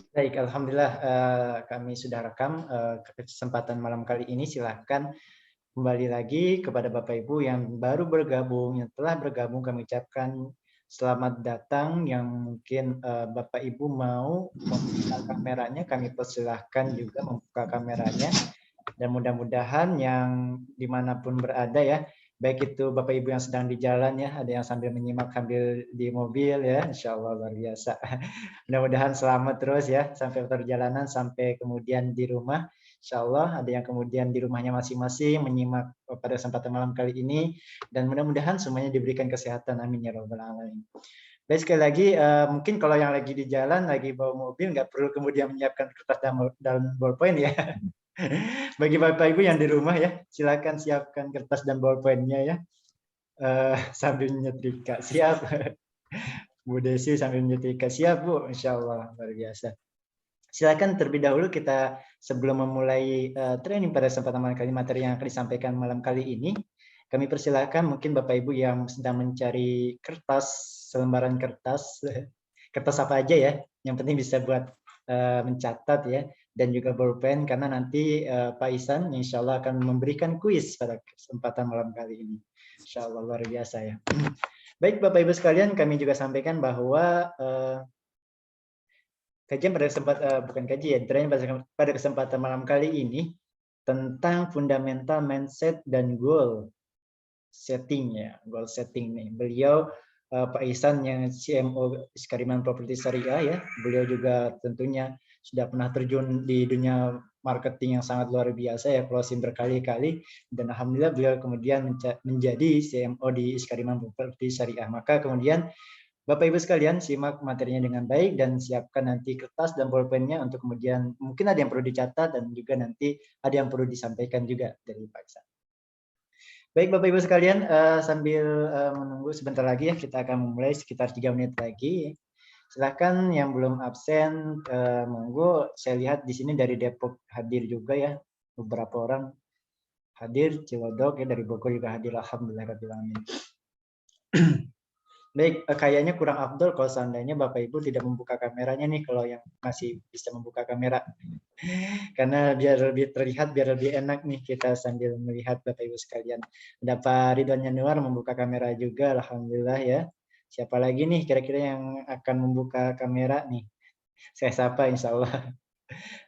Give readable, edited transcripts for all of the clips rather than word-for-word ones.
Baik, alhamdulillah kami sudah rekam kesempatan malam kali ini. Silahkan kembali lagi kepada Bapak Ibu yang baru bergabung, yang telah bergabung kami ucapkan selamat datang. Yang mungkin Bapak Ibu mau membuka kameranya, kami persilahkan juga membuka kameranya. Dan mudah-mudahan yang dimanapun berada ya, baik itu Bapak Ibu yang sedang di jalan ya, ada yang sambil menyimak sambil di mobil ya, insya Allah luar biasa. Mudah-mudahan selamat terus ya, sampai perjalanan, sampai kemudian di rumah. Insya Allah ada yang kemudian di rumahnya masing-masing menyimak pada kesempatan malam kali ini, dan mudah-mudahan semuanya diberikan kesehatan, amin ya rabbal alamin. Baik, sekali lagi mungkin kalau yang lagi di jalan, lagi bawa mobil, nggak perlu kemudian menyiapkan kertas dan ballpoint ya. Bagi Bapak Ibu yang di rumah ya, silakan siapkan kertas dan ballpointnya ya, sambil nyetrika. Siap. Bu Desi sambil nyetrika. Siap Bu, insya Allah luar biasa. Silakan terlebih dahulu kita sebelum memulai training pada kesempatan malam kali, materi yang akan disampaikan malam kali ini, kami persilahkan mungkin Bapak Ibu yang sedang mencari kertas, selembaran kertas, kertas apa aja ya, yang penting bisa buat mencatat ya, dan juga bolpen, karena nanti Pak Ihsan insya Allah akan memberikan kuis pada kesempatan malam kali ini. Insya Allah luar biasa ya. Baik Bapak Ibu sekalian, kami juga sampaikan bahwa kajian pada kesempatan bukan kajian, training pada kesempatan malam kali ini tentang fundamental mindset dan goal setting ya, goal setting nih. Beliau Pak Ihsan yang CMO Iskariman Property Syariah ya, beliau juga tentunya sudah pernah terjun di dunia marketing yang sangat luar biasa ya, closing berkali-kali, dan alhamdulillah beliau kemudian menjadi CMO di Iskariman Property Syariah. Maka kemudian Bapak Ibu sekalian simak materinya dengan baik dan siapkan nanti kertas dan bolpennya untuk kemudian mungkin ada yang perlu dicatat dan juga nanti ada yang perlu disampaikan juga dari Pak Ihsan. Baik Bapak Ibu sekalian, sambil menunggu sebentar lagi ya, kita akan memulai sekitar 3 menit lagi. Silahkan yang belum absen, monggo. Saya lihat di sini dari Depok hadir juga ya, beberapa orang hadir, Cilodok ya, dari Bogor juga hadir, alhamdulillahirrahmanirrahim. Baik, kayaknya kurang afdol kalau seandainya Bapak Ibu tidak membuka kameranya nih, kalau yang masih bisa membuka kamera. Karena biar lebih terlihat, biar lebih enak nih kita sambil melihat Bapak Ibu sekalian. Ada Pak Ridwan Yanuar membuka kamera juga, alhamdulillah ya. Siapa lagi nih kira-kira yang akan membuka kamera nih? Saya sapa insya Allah.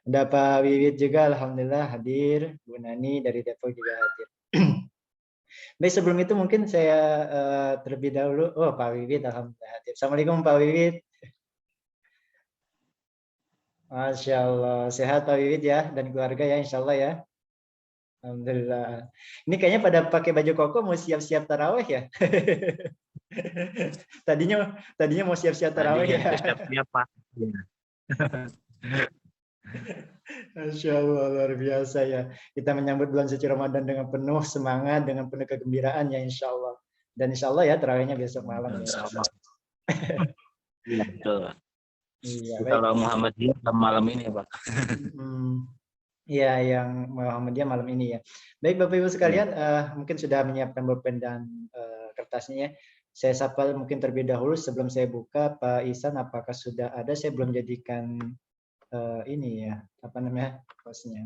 Ada Pak Wiwit juga, alhamdulillah hadir. Bu Nani dari Depok juga hadir. Baik, sebelum itu mungkin saya terlebih dahulu, oh Pak Wiwit, alhamdulillah hadir. Assalamualaikum Pak Wiwit. Masya Allah, sehat Pak Wiwit ya, dan keluarga ya insya Allah ya. Alhamdulillah. Ini kayaknya pada pakai baju koko mau siap-siap taraweh ya. tadinya mau siap-siap taraweh ya. Siap-siap Pak. Masya Allah luar biasa ya. Kita menyambut bulan suci Ramadan dengan penuh semangat, dengan penuh kegembiraan ya insya Allah. Dan insya Allah ya tarawehnya besok malam ya. Iya betul. Iya. Kalau Muhammadiyah malam ini Pak. Ya, yang Muhammadiyah malam ini ya. Baik Bapak Ibu sekalian, mungkin sudah menyiapkan bolpen dan kertasnya ya. Saya sapa mungkin terlebih dahulu sebelum saya buka, Pak Ihsan apakah sudah ada? Saya belum jadikan ini ya, apa namanya, hostnya.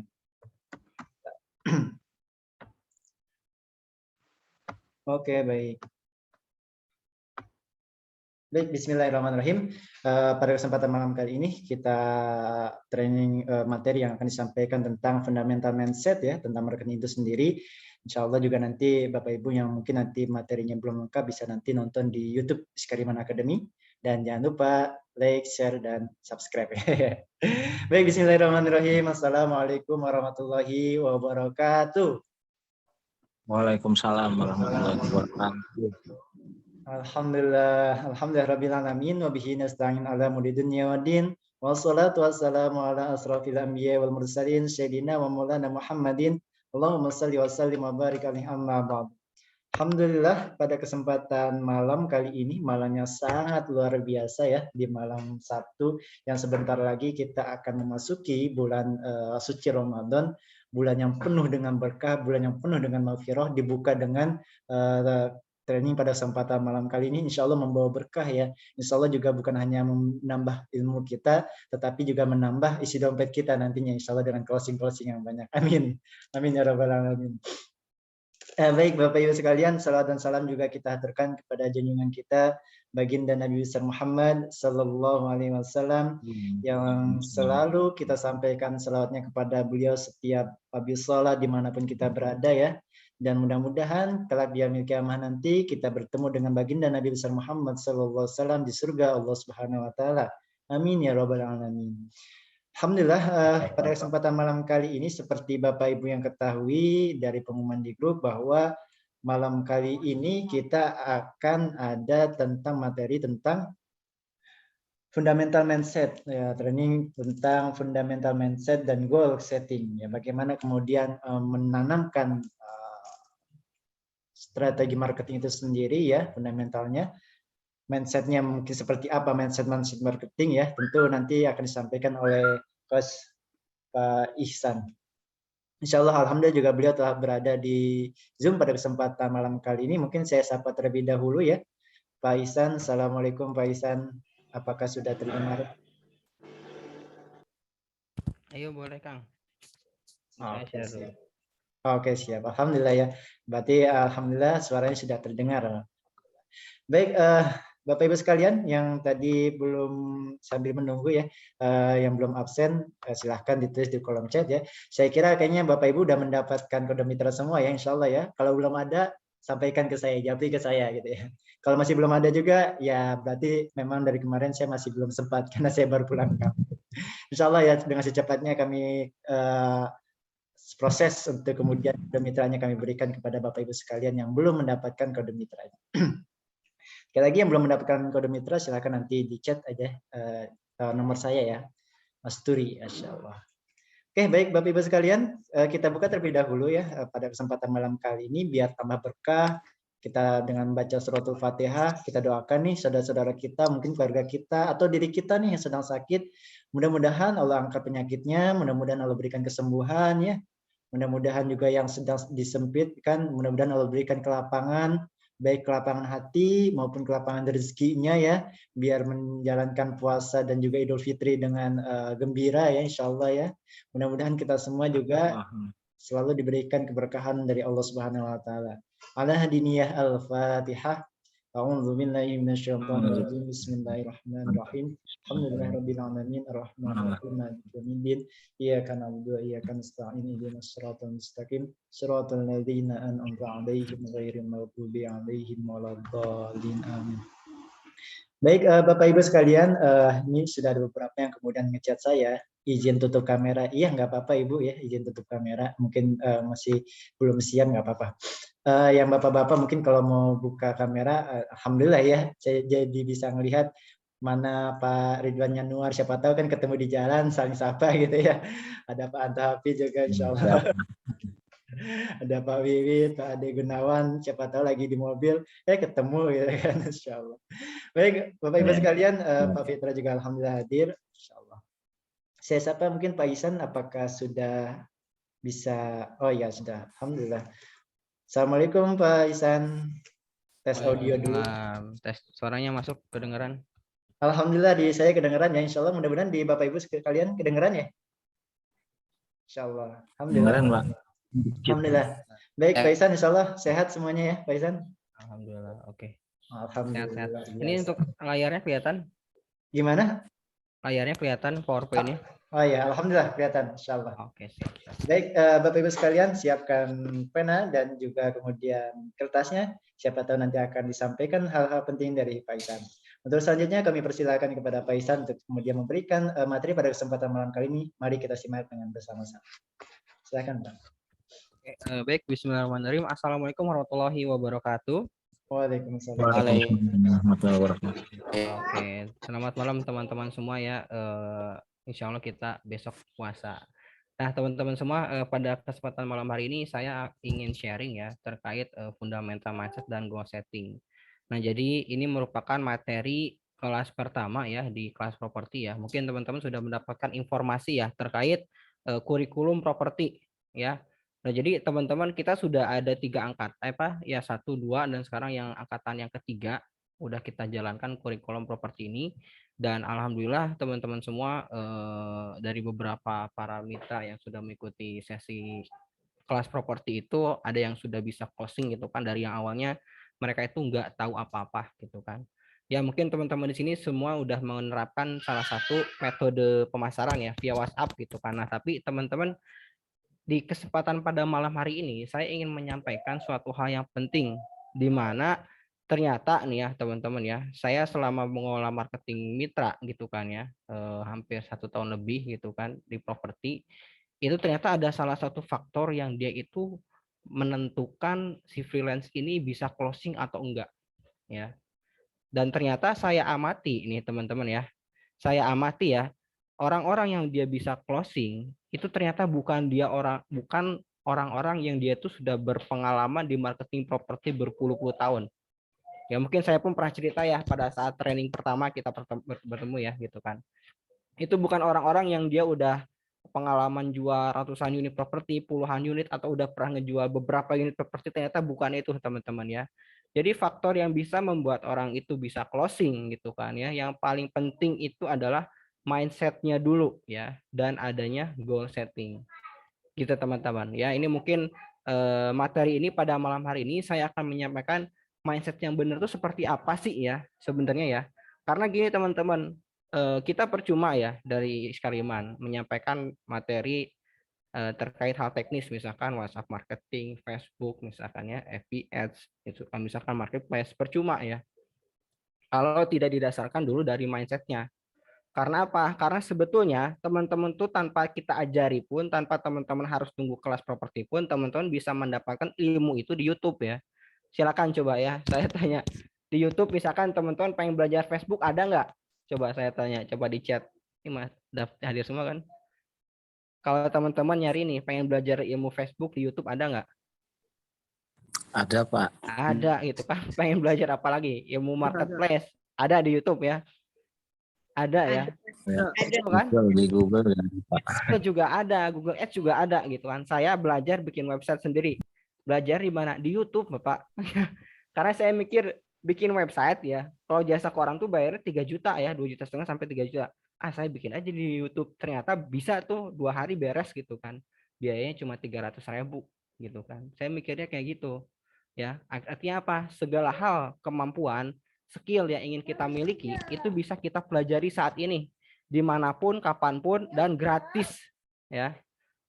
Oke, baik. Baik, bismillahirrahmanirrahim. Pada kesempatan malam kali ini kita training materi yang akan disampaikan tentang fundamental mindset ya, tentang marketing itu sendiri. Insya Allah juga nanti Bapak Ibu yang mungkin nanti materinya belum lengkap bisa nanti nonton di YouTube Iskariman Academy. Dan jangan lupa like, share, dan subscribe. Baik, bismillahirrahmanirrahim. Assalamualaikum warahmatullahi wabarakatuh. Waalaikumsalam warahmatullahi wabarakatuh. Alhamdulillah, rabbil alamin wa bihi nasta'in ala umuri dunya waddin. Wassalatu wassalamu ala asrofil anbiya wal mursalin sayyidina wa maulana Muhammadin. Allahumma shalli wa sallim wa barik alaihi amma ba'd. Alhamdulillah pada kesempatan malam kali ini, malamnya sangat luar biasa ya, di malam Sabtu yang sebentar lagi kita akan memasuki bulan suci Ramadan, bulan yang penuh dengan berkah, bulan yang penuh dengan maghfirah, dibuka dengan training pada kesempatan malam kali ini insya Allah membawa berkah ya. Insya Allah juga bukan hanya menambah ilmu kita, tetapi juga menambah isi dompet kita nantinya insya Allah dengan closing-closing yang banyak. Amin. Amin ya rabbal alamin. Baik Bapak Ibu sekalian, salawat dan salam juga kita haturkan kepada junjungan kita baginda Nabi besar Muhammad Sallallahu Alaihi Wasallam yang selalu kita sampaikan salawatnya kepada beliau setiap habis sholat dimanapun kita berada ya. Dan mudah-mudahan kelak di yaumil kiamah nanti kita bertemu dengan baginda Nabi besar Muhammad Sallallahu Alaihi Wasallam di surga Allah Subhanahu Wa Taala. Amin ya rabbal alamin. Alhamdulillah pada kesempatan malam kali ini seperti Bapak Ibu yang ketahui dari pengumuman di grup bahwa malam kali ini kita akan ada tentang materi tentang fundamental mindset ya, training tentang fundamental mindset dan goal setting ya, bagaimana kemudian menanamkan strategi marketing itu sendiri ya, fundamentalnya. Mindsetnya mungkin seperti apa mindset marketing ya, tentu nanti akan disampaikan oleh Coach Pak Ihsan. Insya Allah alhamdulillah juga beliau telah berada di Zoom pada kesempatan malam kali ini. Mungkin saya sapa terlebih dahulu ya. Pak Ihsan, Assalamualaikum Pak Ihsan. Apakah sudah terdengar? Ayo boleh Kang. Oke, siap. Oke, siap. Alhamdulillah ya. Berarti alhamdulillah suaranya sudah terdengar. Baik, Bapak Ibu sekalian yang tadi belum sambil menunggu ya, yang belum absen, silahkan ditulis di kolom chat ya. Saya kira kayaknya Bapak Ibu udah mendapatkan kode mitra semua ya, insya Allah ya. Kalau belum ada, sampaikan ke saya, japri ke saya gitu ya. Kalau masih belum ada juga, ya berarti memang dari kemarin saya masih belum sempat karena saya baru pulang kampung. Insya Allah ya dengan secepatnya kami proses untuk kemudian kode mitranya kami berikan kepada Bapak Ibu sekalian yang belum mendapatkan kode mitranya. Sekali lagi yang belum mendapatkan kode mitra silakan nanti di chat aja nomor saya ya, Mas Turi, Insya Allah. Oke, baik Bapak Ibu sekalian, kita buka terlebih dahulu ya pada kesempatan malam kali ini biar tambah berkah. Kita dengan baca suratul Fatihah, kita doakan nih saudara-saudara kita, mungkin keluarga kita atau diri kita nih yang sedang sakit. Mudah-mudahan Allah angkat penyakitnya, mudah-mudahan Allah berikan kesembuhan ya. Mudah-mudahan juga yang sedang disempitkan, mudah-mudahan Allah berikan kelapangan, baik kelapangan hati maupun kelapangan rezekinya ya, biar menjalankan puasa dan juga Idul Fitri dengan gembira ya, insya Allah ya. Mudah-mudahan kita semua juga selalu diberikan keberkahan dari Allah Subhanahu Wa Taala. Ala hadiniyah al-Fatihah. A'udzu billahi minasyaitonir rajim. Bismillahirrahmanirrahim. Alhamdulillahirabbil alamin arrahmanir rahim maliki yaumiddin. Iyyaka na'budu wa iyyaka nasta'in ihdinas siratal mustaqim siratal ladzina an'amta 'alaihim ghairil maghdubi 'alaihim waladdallin. Amin. Baik Bapak Ibu sekalian, ini sudah ada beberapa yang kemudian ngechat saya izin tutup kamera. Iya nggak apa-apa Ibu ya, izin tutup kamera. Mungkin masih belum siap nggak apa-apa. Yang bapak-bapak mungkin kalau mau buka kamera, alhamdulillah ya, saya jadi bisa melihat mana Pak Ridwan Yanuar, siapa tahu kan ketemu di jalan saling sapa gitu ya. Ada Pak Anta Hafi juga insya Allah. Ada Pak Wiwit, Pak Ade Gunawan, siapa tahu lagi di mobil, ketemu gitu kan insya Allah. Baik Bapak Ibu sekalian, Pak Fitra juga alhamdulillah hadir, insya Allah. Saya sapa mungkin Pak Ihsan, apakah sudah bisa? Oh ya sudah, alhamdulillah. Assalamualaikum Pak Ihsan. Tes audio dulu. Tes suaranya masuk, kedengaran? Alhamdulillah di saya kedengaran ya. Insya Allah mudah-mudahan di Bapak Ibu sekalian kedengaran ya. Insya Allah. Alhamdulillah. Pak. Alhamdulillah. Baik Pak Ihsan, insya Allah sehat semuanya ya Pak Ihsan. Alhamdulillah. Oke. Alhamdulillah. Sehat. Ini untuk layarnya kelihatan? Gimana? Layarnya kelihatan PowerPoint-nya? Oh ya, alhamdulillah kelihatan, insya Allah. Oke, siap. Baik, Bapak Ibu sekalian, siapkan pena dan juga kemudian kertasnya. Siapa tahu nanti akan disampaikan hal-hal penting dari Pak Ihsan. Untuk selanjutnya kami persilakan kepada Pak Ihsan untuk kemudian memberikan materi pada kesempatan malam kali ini. Mari kita simak dengan bersama-sama. Silakan, Pak. Oke, baik, bismillahirrahmanirrahim. Assalamualaikum warahmatullahi wabarakatuh. Waalaikumsalam. Warahmatullahi wabarakatuh. Oke, selamat malam teman-teman semua ya. Insya Allah kita besok puasa. Nah teman-teman semua, pada kesempatan malam hari ini saya ingin sharing ya terkait fundamental mindset dan goal setting. Nah jadi ini merupakan materi kelas pertama ya di kelas properti ya. Mungkin teman-teman sudah mendapatkan informasi ya terkait kurikulum properti ya. Nah, jadi teman-teman kita sudah ada 3 angkatan, ya 1, 2, dan sekarang yang angkatan yang ketiga udah kita jalankan kurikulum properti ini. Dan alhamdulillah teman-teman semua dari beberapa para mitra yang sudah mengikuti sesi kelas properti itu ada yang sudah bisa closing gitu kan, dari yang awalnya mereka itu nggak tahu apa-apa gitu kan. Ya mungkin teman-teman di sini semua udah menerapkan salah satu metode pemasaran ya via WhatsApp gitu kan. Nah, tapi teman-teman di kesempatan pada malam hari ini saya ingin menyampaikan suatu hal yang penting, di mana ternyata nih ya teman-teman ya, saya selama mengelola marketing mitra gitu kan ya, hampir 1 tahun lebih gitu kan di properti, itu ternyata ada salah satu faktor yang dia itu menentukan si freelance ini bisa closing atau enggak ya. Dan ternyata saya amati ini teman-teman ya, saya amati ya, orang-orang yang dia bisa closing itu ternyata bukan orang-orang yang dia itu sudah berpengalaman di marketing properti berpuluh-puluh tahun. Ya mungkin saya pun pernah cerita ya pada saat training pertama kita bertemu ya gitu kan. Itu bukan orang-orang yang dia udah pengalaman jual ratusan unit properti, puluhan unit, atau udah pernah ngejual beberapa unit properti, ternyata bukan itu teman-teman ya. Jadi faktor yang bisa membuat orang itu bisa closing gitu kan ya, yang paling penting itu adalah mindsetnya dulu ya, dan adanya goal setting gitu teman-teman ya. Ini mungkin materi ini pada malam hari ini saya akan menyampaikan mindset yang benar itu seperti apa sih ya sebenarnya ya. Karena gini teman-teman, kita percuma ya dari Iskariman menyampaikan materi terkait hal teknis, misalkan WhatsApp marketing, Facebook misalkan ya, FB Ads, itu misalkan marketplace, percuma ya kalau tidak didasarkan dulu dari mindsetnya. Karena apa? Karena sebetulnya teman-teman tuh tanpa kita ajari pun, tanpa teman-teman harus tunggu kelas properti pun, teman-teman bisa mendapatkan ilmu itu di YouTube ya. Silakan coba ya, saya tanya. Di YouTube misalkan teman-teman pengen belajar Facebook, ada nggak? Coba saya tanya, coba di chat. Ini mas, hadir semua kan? Kalau teman-teman nyari nih, pengen belajar ilmu Facebook di YouTube, ada nggak? Ada, Pak. Ada gitu kan. Pengen belajar apa lagi? Ilmu marketplace. Ada di YouTube ya. Ada ya. Ya, Ada kan? di Google ya, Pak. Itu juga ada, Google Ads juga ada gitu kan. Saya belajar bikin website sendiri. Belajar di mana? Di YouTube, Bapak. Karena saya mikir bikin website ya, kalau jasa ke orang tuh bayarnya 3 juta ya, 2,5 juta sampai 3 juta. Ah, saya bikin aja di YouTube. Ternyata bisa tuh 2 hari beres gitu kan. Biayanya cuma 300.000 gitu kan. Saya mikirnya kayak gitu. Ya, artinya apa? Segala hal, kemampuan, skill yang ingin kita miliki itu bisa kita pelajari saat ini, dimanapun, kapanpun, dan gratis ya,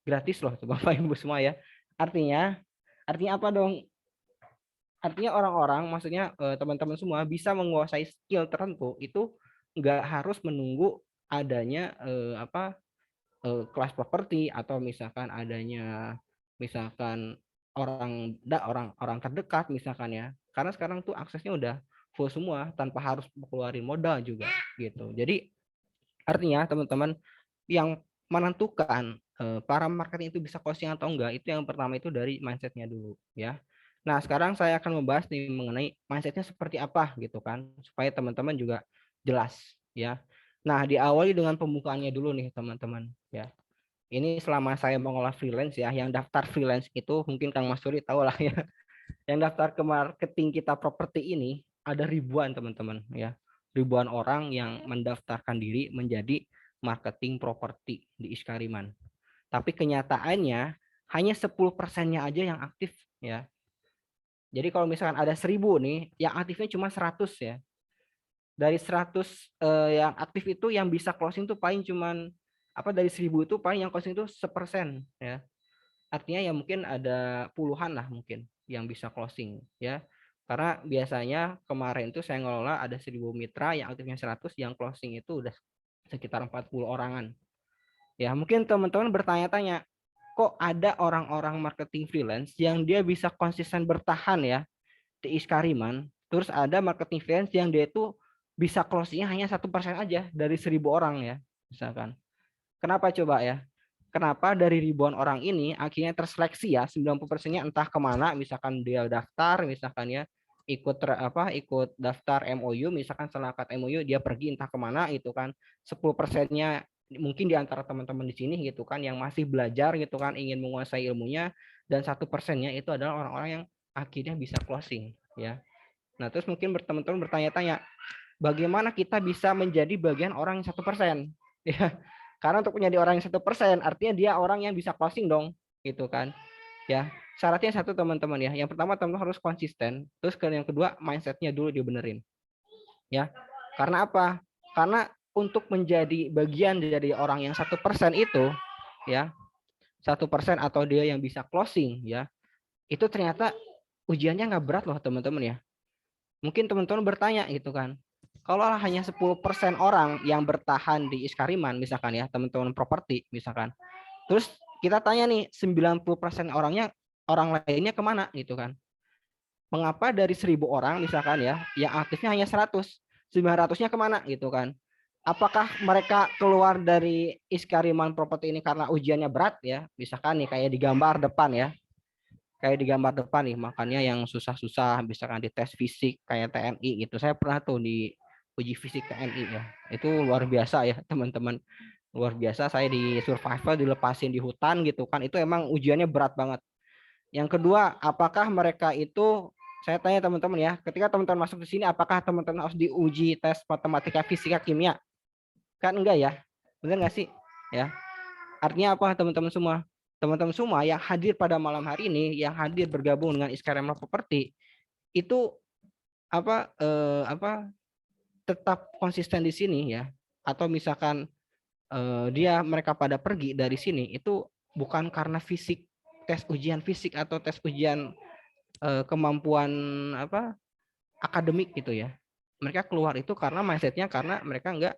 gratis loh Bapak Ibu semua ya. Artinya apa dong? Artinya orang-orang, maksudnya teman-teman semua bisa menguasai skill tertentu itu nggak harus menunggu adanya kelas properti, atau misalkan adanya misalkan orang terdekat misalkan ya, karena sekarang tuh aksesnya udah full semua tanpa harus keluarin modal juga gitu. Jadi artinya teman-teman, yang menentukan para marketing itu bisa closing atau enggak, itu yang pertama itu dari mindsetnya dulu ya. Nah sekarang saya akan membahas nih mengenai mindsetnya seperti apa gitu kan, supaya teman-teman juga jelas ya. Nah diawali dengan pembukaannya dulu nih teman-teman ya. Ini selama saya mengolah freelance ya, yang daftar freelance itu mungkin Kang Mas Suri tahu lah ya. Yang daftar ke marketing kita properti ini ada ribuan teman-teman ya. Ribuan orang yang mendaftarkan diri menjadi marketing properti di Iskariman. Tapi kenyataannya hanya 10%-nya aja yang aktif ya. Jadi kalau misalkan ada 1.000 nih, yang aktifnya cuma 100 ya. Dari 100 yang aktif itu yang bisa closing tuh paling cuman dari 1.000 itu paling yang closing itu 1% ya. Artinya ya mungkin ada puluhan lah mungkin yang bisa closing ya. Karena biasanya kemarin tuh saya ngelola ada 1.000 mitra yang aktifnya 100, yang closing itu udah sekitar 40 orangan. Ya mungkin teman-teman bertanya-tanya, kok ada orang-orang marketing freelance yang dia bisa konsisten bertahan ya di Iskariman, terus ada marketing freelance yang dia itu bisa closingnya hanya 1% aja dari 1.000 orang ya misalkan. Kenapa coba ya? Kenapa dari ribuan orang ini akhirnya terseleksi ya 90%-nya entah kemana, misalkan dia daftar, misalkan ya ikut daftar MOU, misalkan setelah akad MOU dia pergi entah kemana itu kan. 10%-nya mungkin di antara teman-teman di sini gitu kan yang masih belajar gitu kan, ingin menguasai ilmunya, dan 1%-nya itu adalah orang-orang yang akhirnya bisa closing ya. Nah, terus mungkin teman-teman bertanya-tanya, bagaimana kita bisa menjadi bagian orang yang 1%? Ya, karena untuk menjadi orang yang 1%, artinya dia orang yang bisa closing dong, gitu kan? Ya, syaratnya satu teman-teman ya. Yang pertama teman-teman harus konsisten. Terus yang kedua mindsetnya dulu dibenerin. Ya, karena apa? Karena untuk menjadi bagian dari orang yang 1% itu, ya 1% atau dia yang bisa closing, ya itu ternyata ujiannya nggak berat loh teman-teman ya. Mungkin teman-teman bertanya gitu kan, kalau hanya 10% orang yang bertahan di Iskariman misalkan ya, teman-teman properti misalkan, terus kita tanya nih 90% orang lainnya kemana gitu kan. Mengapa dari 1000 orang misalkan ya, yang aktifnya hanya 100, 900-nya kemana gitu kan. Apakah mereka keluar dari Iskariman properti ini karena ujiannya berat ya, misalkan nih kayak di gambar depan ya, kayak di gambar depan nih, makanya yang susah-susah misalkan di tes fisik kayak TNI gitu. Saya pernah tuh di uji fisik TNI ya. Itu luar biasa ya, teman-teman. Luar biasa, saya di survival dilepasin di hutan gitu kan. Itu emang ujiannya berat banget. Yang kedua, apakah mereka itu, saya tanya teman-teman ya, ketika teman-teman masuk di sini apakah teman-teman harus diuji tes matematika, fisika, kimia? Kan enggak ya? Benar nggak sih? Ya. Artinya apa teman-teman semua? Teman-teman semua yang hadir pada malam hari ini, yang hadir bergabung dengan Iskarema Property, itu apa tetap konsisten di sini ya. Atau misalkan mereka pada pergi dari sini itu bukan karena fisik, tes ujian fisik atau tes ujian kemampuan akademik gitu ya. Mereka keluar itu karena mindsetnya karena mereka nggak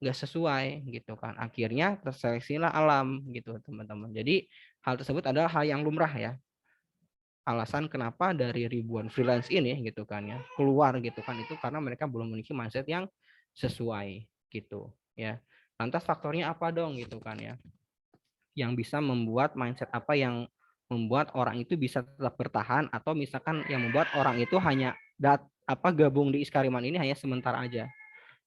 sesuai gitu kan, akhirnya terseleksilah alam gitu teman-teman. Jadi hal tersebut adalah hal yang lumrah ya, alasan kenapa dari ribuan freelance ini gitu kan ya keluar gitu kan, itu karena mereka belum memiliki mindset yang sesuai gitu ya. Lantas faktornya apa dong gitu kan ya, yang bisa membuat mindset apa yang membuat orang itu bisa tetap bertahan, atau misalkan yang membuat orang itu hanya gabung di Iskariman ini hanya sementara aja.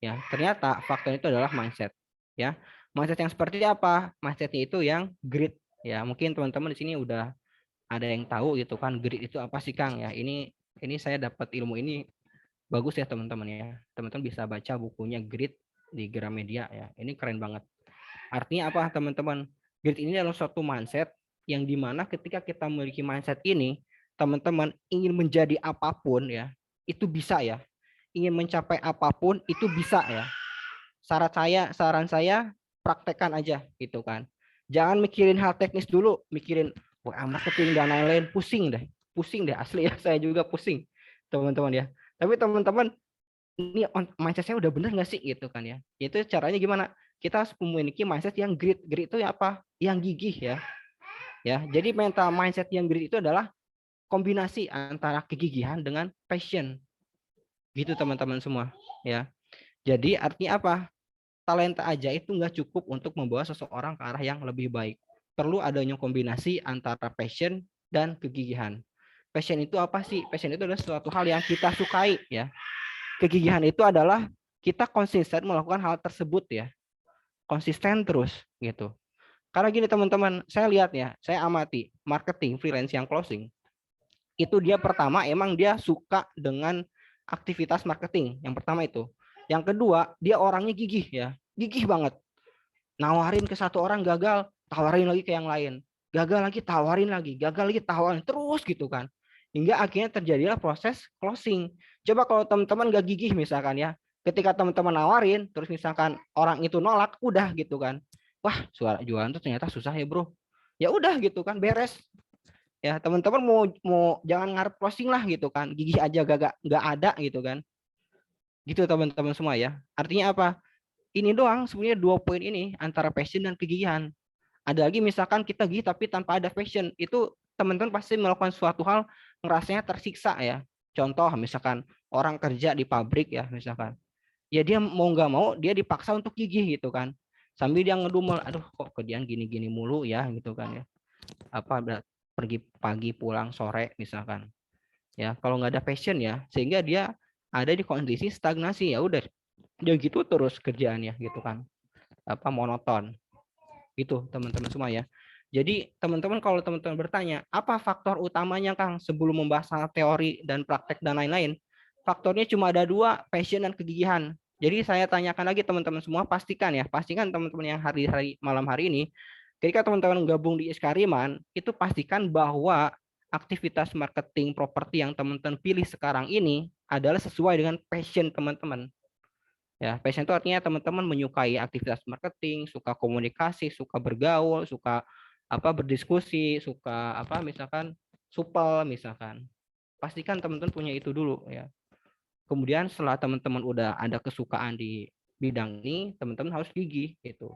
Ya, ternyata faktor itu adalah mindset. Ya, mindset yang seperti apa? Mindsetnya itu yang grit. Ya, mungkin teman-teman di sini udah ada yang tahu gitu kan, grit itu apa sih Kang? Ya, ini saya dapat ilmu ini bagus ya teman-teman ya. Teman-teman bisa baca bukunya Grit di Gramedia ya. Ini keren banget. Artinya apa teman-teman? Grit ini adalah suatu mindset yang dimana ketika kita memiliki mindset ini, teman-teman ingin menjadi apapun ya, itu bisa ya. Ingin mencapai apapun itu bisa ya. Saran saya praktekkan aja gitu kan. Jangan mikirin hal teknis dulu, mikirin marketing dan lain-lain, pusing deh asli ya. Saya juga pusing teman-teman ya. Tapi teman-teman, ini mindset saya udah bener nggak sih gitu kan ya. Itu caranya gimana? Kita harus memiliki mindset yang grit. Grit itu apa? Yang gigih ya. Ya, jadi mental mindset yang grit itu adalah kombinasi antara kegigihan dengan passion. Gitu teman-teman semua ya. Jadi artinya apa? Talenta aja itu nggak cukup untuk membawa seseorang ke arah yang lebih baik. Perlu adanya kombinasi antara passion dan kegigihan. Passion itu apa sih? Passion itu adalah suatu hal yang kita sukai ya. Kegigihan itu adalah kita konsisten melakukan hal tersebut ya. Konsisten terus gitu. Karena gini teman-teman, saya lihat ya, saya amati marketing freelance yang closing. Itu dia pertama emang dia suka dengan aktivitas marketing. Yang pertama itu. Yang kedua, dia orangnya gigih ya. Gigih banget. Nawarin ke satu orang gagal, tawarin lagi ke yang lain. Gagal lagi, tawarin lagi. Gagal lagi, tawarin. Terus gitu kan. Hingga akhirnya terjadilah proses closing. Coba kalau teman-teman gak gigih misalkan ya. Ketika teman-teman nawarin, terus misalkan orang itu nolak, udah gitu kan. Wah, suara jualan tuh ternyata susah ya bro. Ya udah gitu kan, beres. Ya teman-teman mau jangan ngarep closing lah gitu kan. Gigih aja gak ada gitu kan. Gitu teman-teman semua ya. Artinya apa? Ini doang sebenarnya 2 poin ini antara passion dan kegigihan. Ada lagi misalkan kita gigih tapi tanpa ada passion, itu teman-teman pasti melakukan suatu hal ngerasanya tersiksa ya. Contoh misalkan orang kerja di pabrik ya misalkan. Ya dia mau nggak mau dia dipaksa untuk gigih gitu kan. Sambil dia ngedumel, aduh kok kerjaan gini-gini mulu ya gitu kan ya. Pergi pagi pulang sore misalkan. Ya, kalau nggak ada passion ya, sehingga dia ada di kondisi stagnasi, ya udah dia gitu terus kerjaannya gitu kan, monoton gitu teman-teman semua ya. Jadi teman-teman kalau teman-teman bertanya, apa faktor utamanya Kang sebelum membahas soal teori dan praktek dan lain-lain? Faktornya cuma ada dua, passion dan kegigihan. Jadi saya tanyakan lagi teman-teman semua, pastikan teman-teman yang malam hari ini, ketika teman-teman gabung di Iskariman, itu pastikan bahwa aktivitas marketing properti yang teman-teman pilih sekarang ini adalah sesuai dengan passion teman-teman. Ya, passion itu artinya teman-teman menyukai aktivitas marketing, suka komunikasi, suka bergaul, suka berdiskusi, suka misalkan supel misalkan. Pastikan teman-teman punya itu dulu ya. Kemudian setelah teman-teman udah ada kesukaan di bidang ini, teman-teman harus gigih gitu.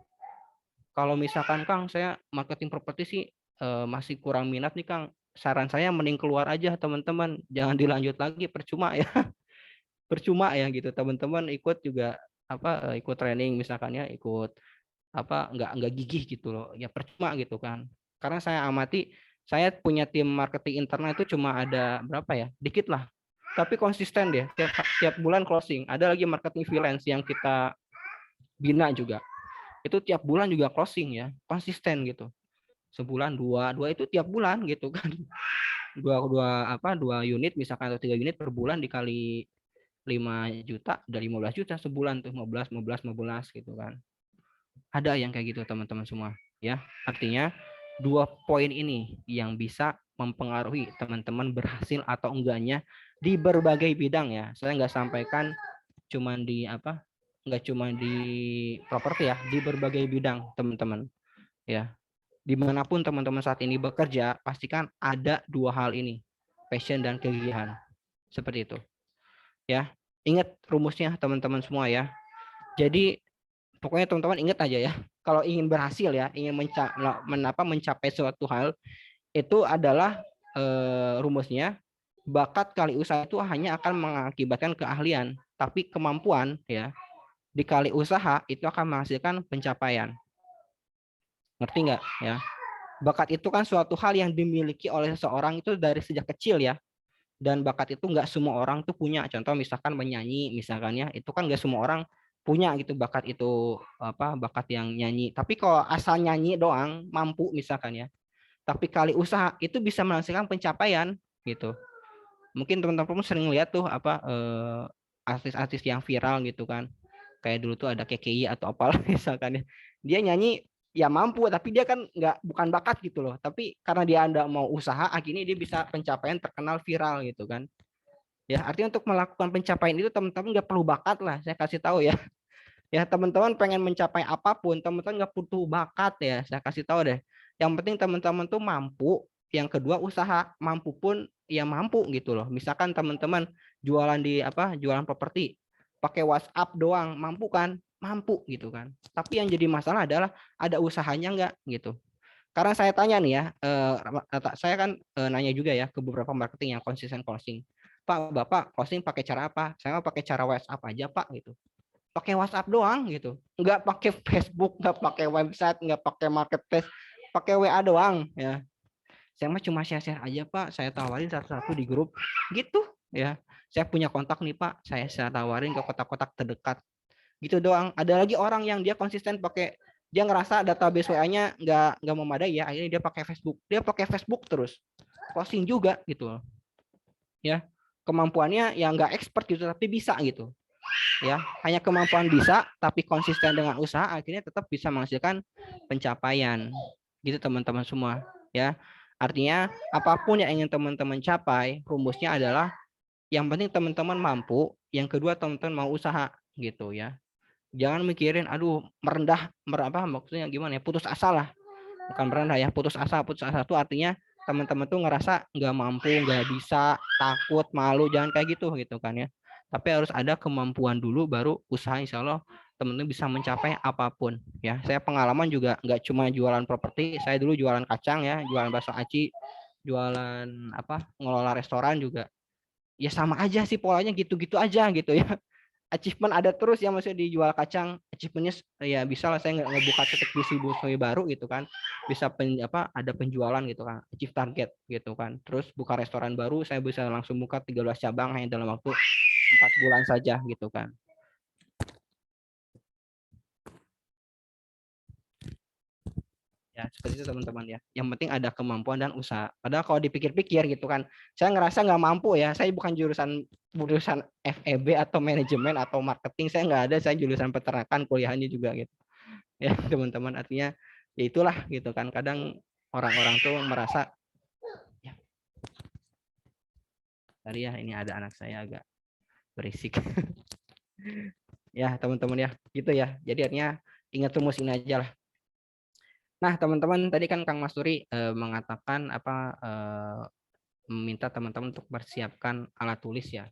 Kalau misalkan Kang, saya marketing properti sih masih kurang minat nih Kang. Saran saya mending keluar aja teman-teman, jangan dilanjut lagi, percuma ya. Percuma ya gitu. Teman-teman ikut juga ikut training misalkan ya, ikut nggak gigih gitu loh. Ya percuma gitu kan. Karena saya amati, saya punya tim marketing internal itu cuma ada berapa ya? Dikit lah. Tapi konsisten deh, tiap bulan closing. Ada lagi marketing freelance yang kita bina juga. Itu tiap bulan juga closing ya, konsisten gitu. Sebulan dua itu tiap bulan gitu kan. Dua unit misalkan atau 3 unit per bulan dikali 5 juta, udah 15 juta sebulan tuh, 15 gitu kan. Ada yang kayak gitu teman-teman semua ya. Artinya dua poin ini yang bisa mempengaruhi teman-teman berhasil atau enggaknya di berbagai bidang ya. Saya nggak sampaikan cuman di nggak cuma di properti ya, di berbagai bidang teman-teman ya. Dimanapun teman-teman saat ini bekerja, pastikan ada dua hal ini, passion dan kegigihan. Seperti itu ya. Ingat rumusnya teman-teman semua ya. Jadi pokoknya teman-teman ingat aja ya, kalau ingin berhasil ya, ingin mencapai suatu hal, itu adalah rumusnya, bakat kali usaha itu hanya akan mengakibatkan keahlian, tapi kemampuan ya dikali usaha itu akan menghasilkan pencapaian. Ngerti nggak ya? Bakat itu kan suatu hal yang dimiliki oleh seseorang itu dari sejak kecil ya. Dan bakat itu nggak semua orang tuh punya. Contoh misalkan menyanyi, misalkan ya, itu kan nggak semua orang punya gitu bakat itu, bakat yang nyanyi. Tapi kalau asal nyanyi doang mampu misalkan ya, tapi kali usaha itu bisa menghasilkan pencapaian gitu. Mungkin teman-teman sering lihat tuh artis-artis yang viral gitu kan, kayak dulu tuh ada KKI atau apalah misalkan ya, dia nyanyi ya mampu, tapi dia kan bukan bakat gitu loh, tapi karena dia anda mau usaha akhirnya dia bisa pencapaian, terkenal, viral gitu kan ya. Artinya untuk melakukan pencapaian itu teman-teman nggak perlu bakat lah, saya kasih tahu ya. Ya teman-teman pengen mencapai apapun, teman-teman nggak butuh bakat ya, saya kasih tahu deh. Yang penting teman-teman tuh mampu. Yang kedua usaha, mampu pun ya mampu gitu loh. Misalkan teman-teman jualan di jualan properti pakai WhatsApp doang, mampu kan? Mampu gitu kan. Tapi yang jadi masalah adalah ada usahanya nggak gitu. Karena saya tanya nih ya, saya kan nanya juga ya ke beberapa marketing yang konsisten closing. Pak, Bapak closing pakai cara apa? Saya mau pakai cara WhatsApp aja Pak gitu. Pakai WhatsApp doang gitu, nggak pakai Facebook, nggak pakai website, nggak pakai marketplace, pakai WA doang ya. Saya mah cuma share aja Pak, saya tawarin satu-satu di grup gitu ya. Saya punya kontak nih Pak, saya tawarin ke kotak-kotak terdekat gitu doang. Ada lagi orang yang dia konsisten pakai, dia ngerasa database WA-nya nggak memadai ya, akhirnya dia pakai Facebook terus closing juga gitu ya. Kemampuannya ya nggak expert gitu tapi bisa gitu ya. Hanya kemampuan bisa tapi konsisten dengan usaha akhirnya tetap bisa menghasilkan pencapaian gitu teman-teman semua ya. Artinya apapun yang ingin teman-teman capai, rumusnya adalah yang penting teman-teman mampu, yang kedua teman-teman mau usaha gitu ya. Jangan mikirin aduh maksudnya gimana ya, putus asa lah. Bukan merendah ya, putus asa itu artinya teman-teman tuh ngerasa nggak mampu, nggak bisa, takut, malu, jangan kayak gitu kan ya. Tapi harus ada kemampuan dulu, baru usaha insya Allah teman-teman bisa mencapai apapun ya. Saya pengalaman juga nggak cuma jualan properti, saya dulu jualan kacang ya, jualan bakso aci, jualan ngelola restoran juga. Ya sama aja sih polanya, gitu-gitu aja gitu ya. Achievement ada terus ya, maksudnya dijual kacang, achievementnya ya bisa lah saya ngebuka titik distribusi baru gitu kan, bisa ada penjualan gitu kan, achieve target gitu kan. Terus buka restoran baru, saya bisa langsung buka 13 cabang hanya dalam waktu 4 bulan saja gitu kan ya. seperti itu teman-teman ya. Yang penting ada kemampuan dan usaha. Padahal kalau dipikir-pikir gitu kan, saya ngerasa nggak mampu ya. Saya bukan jurusan FEB atau manajemen atau marketing, saya nggak ada. Saya jurusan peternakan, kuliahnya juga gitu. Ya teman-teman, artinya ya itulah gitu kan. Kadang orang-orang tuh merasa ya, tadi ya ini ada anak saya agak berisik. Ya teman-teman ya, gitu ya. Jadi artinya ingat rumus ini aja lah. Nah teman-teman, tadi kan Kang Masturi mengatakan meminta teman-teman untuk persiapkan alat tulis ya.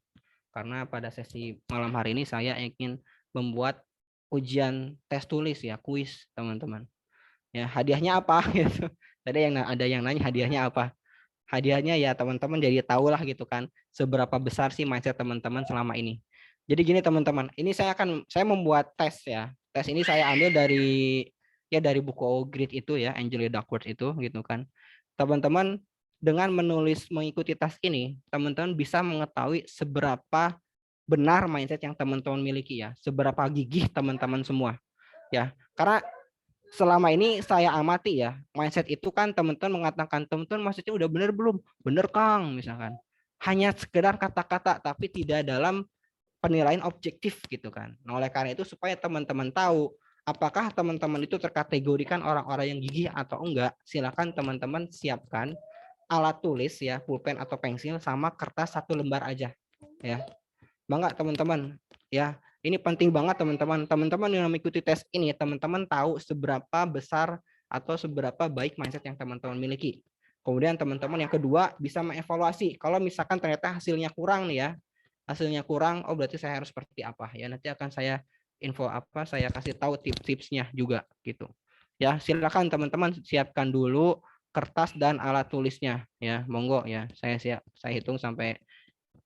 Karena pada sesi malam hari ini saya ingin membuat ujian tes tulis ya, kuis teman-teman. Ya, hadiahnya apa gitu. Tadi ada yang nanya hadiahnya apa. Hadiahnya ya teman-teman jadi tahu lah gitu kan seberapa besar sih mindset teman-teman selama ini. Jadi gini teman-teman, ini saya membuat tes ya. Tes ini saya ambil dari buku Grit itu ya, Angela Duckworth itu gitu kan. Teman-teman dengan mengikuti tes ini, teman-teman bisa mengetahui seberapa benar mindset yang teman-teman miliki ya, seberapa gigih teman-teman semua ya. Karena selama ini saya amati ya, mindset itu kan teman-teman mengatakan, teman-teman maksudnya udah bener belum? Bener Kang, misalkan. Hanya sekedar kata-kata, tapi tidak dalam penilaian objektif gitu kan. Nah, oleh karena itu supaya teman-teman tahu apakah teman-teman itu terkategorikan orang-orang yang gigih atau enggak, silakan teman-teman siapkan alat tulis ya, pulpen atau pensil sama kertas 1 lembar aja ya. Bangga teman-teman ya. Ini penting banget teman-teman. Teman-teman yang mengikuti tes ini, teman-teman tahu seberapa besar atau seberapa baik mindset yang teman-teman miliki. Kemudian teman-teman yang kedua bisa mengevaluasi. Kalau misalkan ternyata hasilnya kurang nih ya, hasilnya kurang, oh berarti saya harus seperti apa ya. Nanti akan saya saya kasih tahu tips-tipsnya juga gitu. Ya, silakan teman-teman siapkan dulu kertas dan alat tulisnya ya. Monggo ya. Saya hitung sampai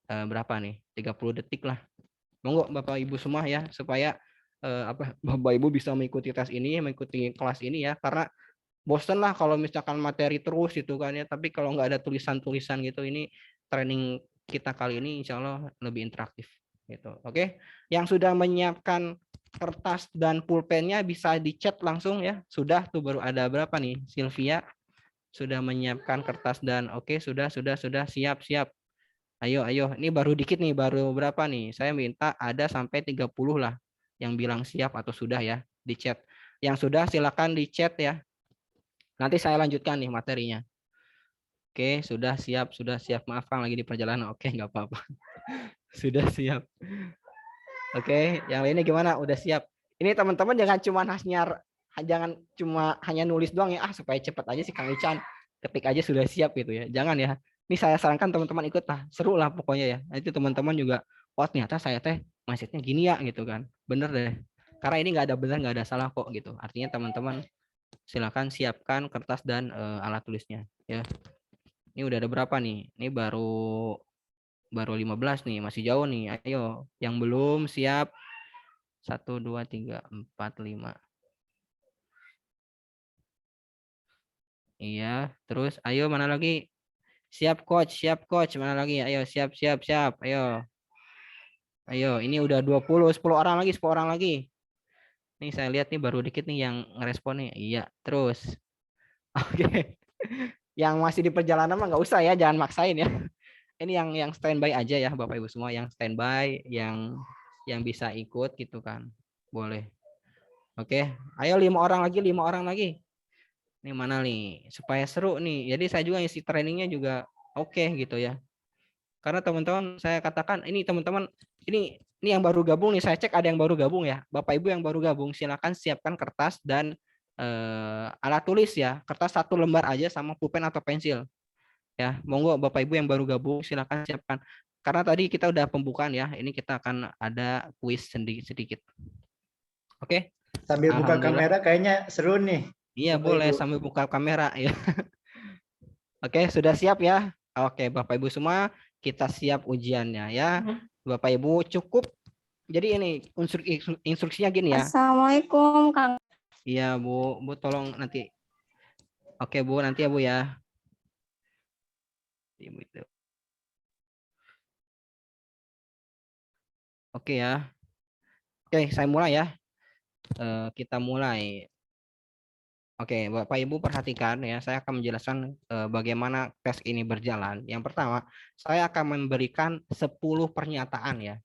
berapa nih? 30 detik lah. Monggo Bapak Ibu semua ya supaya Bapak Ibu bisa mengikuti tes ini, mengikuti kelas ini ya, karena bosen lah kalau misalkan materi terus gitu kan ya, tapi kalau nggak ada tulisan-tulisan gitu, ini training kita kali ini insya Allah lebih interaktif gitu. Oke, yang sudah menyiapkan kertas dan pulpennya bisa dicat langsung ya. Sudah tuh, baru ada berapa nih? Sylvia sudah menyiapkan kertas dan oke, sudah siap. Ayo, ini baru dikit nih, baru berapa nih? Saya minta ada sampai 30 lah yang bilang siap atau sudah ya di chat. Yang sudah silakan di chat ya. Nanti saya lanjutkan nih materinya. Oke, sudah siap. Maaf Kang lagi di perjalanan. Oke, nggak apa-apa. Sudah siap. Oke, yang lainnya gimana? Udah siap. Ini teman-teman jangan cuma hanya nulis doang ya, supaya cepat aja sih Kang Ican. Ketik aja sudah siap gitu ya. Jangan ya. Ini saya sarankan teman-teman ikut lah. Seru lah pokoknya ya. Nanti teman-teman juga, oh ternyata saya teh mindsetnya gini ya gitu kan. Bener deh. Karena ini nggak ada benar, nggak ada salah kok gitu. Artinya teman-teman silakan siapkan kertas dan alat tulisnya ya. Ini udah ada berapa nih? Ini baru 15 nih, masih jauh nih. Ayo, yang belum siap 1 2 3 4 5. Iya, terus ayo mana lagi? Siap coach, mana lagi? Ayo siap. Ayo. Ayo, ini udah 10 orang lagi. Nih saya lihat nih baru dikit nih yang ngerespon nih. Iya, terus. Oke. Yang masih di perjalanan mah nggak usah ya, jangan maksain ya. Ini yang standby aja ya Bapak Ibu semua, yang standby, yang bisa ikut gitu kan. Boleh. Oke, ayo 5 orang lagi. Ini mana nih? Supaya seru nih. Jadi saya juga isi trainingnya juga oke gitu ya. Karena teman-teman saya katakan ini teman-teman ini yang baru gabung nih, saya cek ada yang baru gabung ya. Bapak Ibu yang baru gabung silakan siapkan kertas dan alat tulis ya. Kertas 1 lembar aja sama pulpen atau pensil. Ya, monggo Bapak Ibu yang baru gabung silakan siapkan. Karena tadi kita udah pembukaan ya. Ini kita akan ada kuis sedikit. Oke. Sambil buka kamera kayaknya seru nih. Iya, boleh sambil buka kamera ya. Oke, sudah siap ya? Oke, Bapak Ibu semua, kita siap ujiannya ya. Bapak Ibu cukup. Jadi ini instruksinya gini ya. Assalamualaikum Kang. Iya, Bu. Bu tolong nanti. Oke, Bu, nanti ya, Bu ya. Ibu itu. Oke ya. Oke, saya mulai ya. Kita mulai. Oke, Bapak Ibu perhatikan ya, saya akan menjelaskan bagaimana tes ini berjalan. Yang pertama, saya akan memberikan 10 pernyataan ya.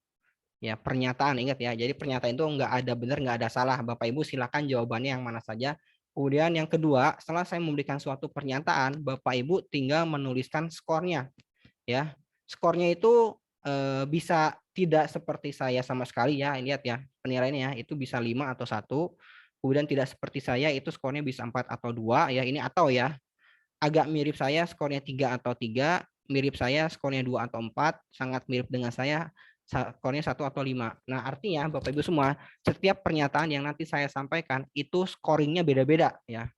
Ya, pernyataan ingat ya. Jadi pernyataan itu nggak ada benar, nggak ada salah. Bapak Ibu silakan jawabannya yang mana saja. Kemudian yang kedua, setelah saya memberikan suatu pernyataan, Bapak Ibu tinggal menuliskan skornya ya. Skornya itu bisa tidak seperti saya sama sekali ya. Lihat ya, penilaiannya itu bisa 5 atau 1. Kemudian tidak seperti saya itu skornya bisa 4 atau 2 ya. Ini atau ya. Agak mirip saya skornya 3 atau 3, mirip saya skornya 2 atau 4, sangat mirip dengan saya skornya 1 atau 5. Nah, artinya Bapak Ibu semua, setiap pernyataan yang nanti saya sampaikan itu scoringnya beda-beda ya.